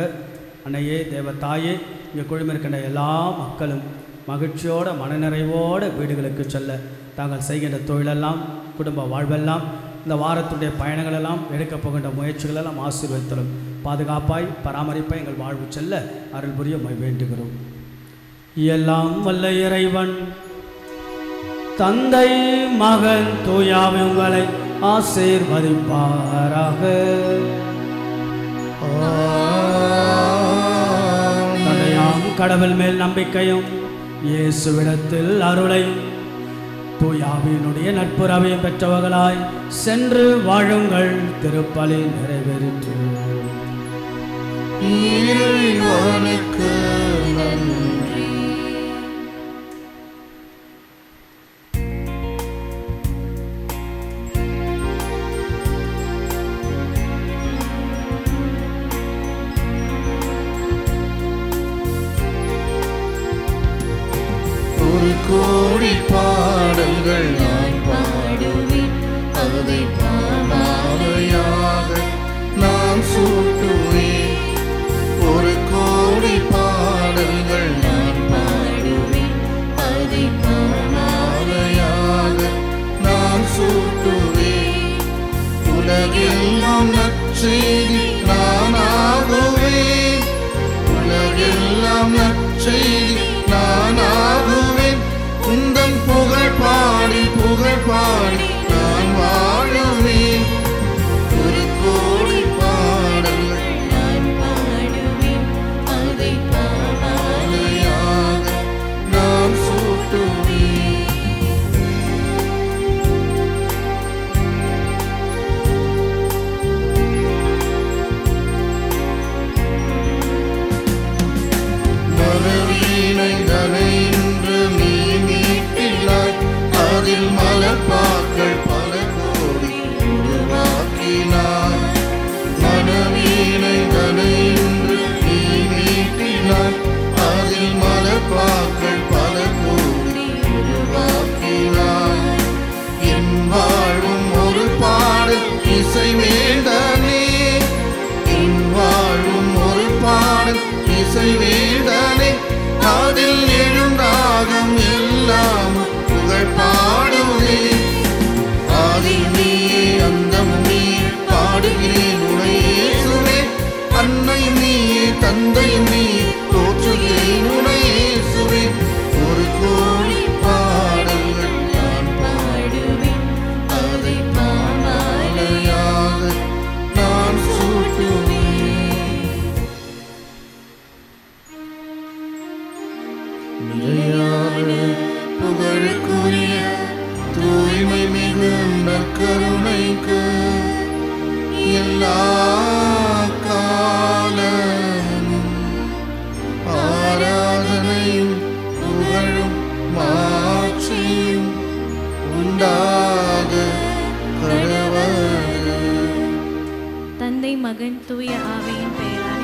அன்னையே தேவத்தாயே, இங்கே குழுமிருக்கின்ற எல்லா மக்களும் மகிழ்ச்சியோடு மனநிறைவோடு வீடுகளுக்கு செல்ல தாங்கள் செய்கின்ற தொழிலெல்லாம் குடும்ப வாழ்வெல்லாம் இந்த வாரத்துடைய பயணங்களெல்லாம் எடுக்கப் போகின்ற முயற்சிகளெல்லாம் ஆசீர்வதித்தலும் பாதுகாப்பாய் பராமரிப்பாய் எங்கள் வாழ்வு செல்ல அருள் புரிய வேண்டுகிறோம். எல்லாம் வல்ல இறைவன் தந்தை மகன் தூயாவி உங்களை ஆசீர்வதிப்பாராக. தந்தையாம் கடவுள் மேல் நம்பிக்கையும் இயேசுவிடத்தில் அருளையும் தூயாவினுடைய நட்புறவையும் பெற்றவர்களாய் சென்று வாழுங்கள். திருப்பலி நிறைவேறிற்று. இறைவனுக்கு நன்றி. ஒரு கோடி பாடல்கள் நான் பாடுவேன், அதை பாமாலையாக நான் சூட்டுவேன். வீணைதனை இன்று நீ மீட்டினாய். அதில் மலர்பாக்கள் பல கோடி உருவாக்கினாய். மனவீணைதனை இன்று நீ மீட்டினாய். அதில் மலர்பாக்கள் பல கோடி உருவாக்கினாய். என் வாழும் ஒரு பாடல் இசை வேண்டனே. என் வாழும் ஒரு பாடல் இசை வேண்டனே. அதில் எழும் ராகம் எல்லாம் புகழ் பாடுவே. ஆதியும் நீயே அந்தமும் நீயே பாடுகிறேன் உனை இயேசுவே. அன்னையும் நீயே தந்தையும் நீயே போற்றுகிறேன் உனை இயேசுவே. ஒரு கோடி பாடல்கள் நான் பாடுவேன். அதை பாமாலையாக நான் சூட்டுவேன். நிலையான புகழுக்குரிய தூய்மை மிகு நற்கருணைக்கு எல்லா காலமும் ஆராதனையும் புகழும் மாட்சியும் உண்டாக கடவது. தந்தை மகன் தூய ஆவியின் பெயரால்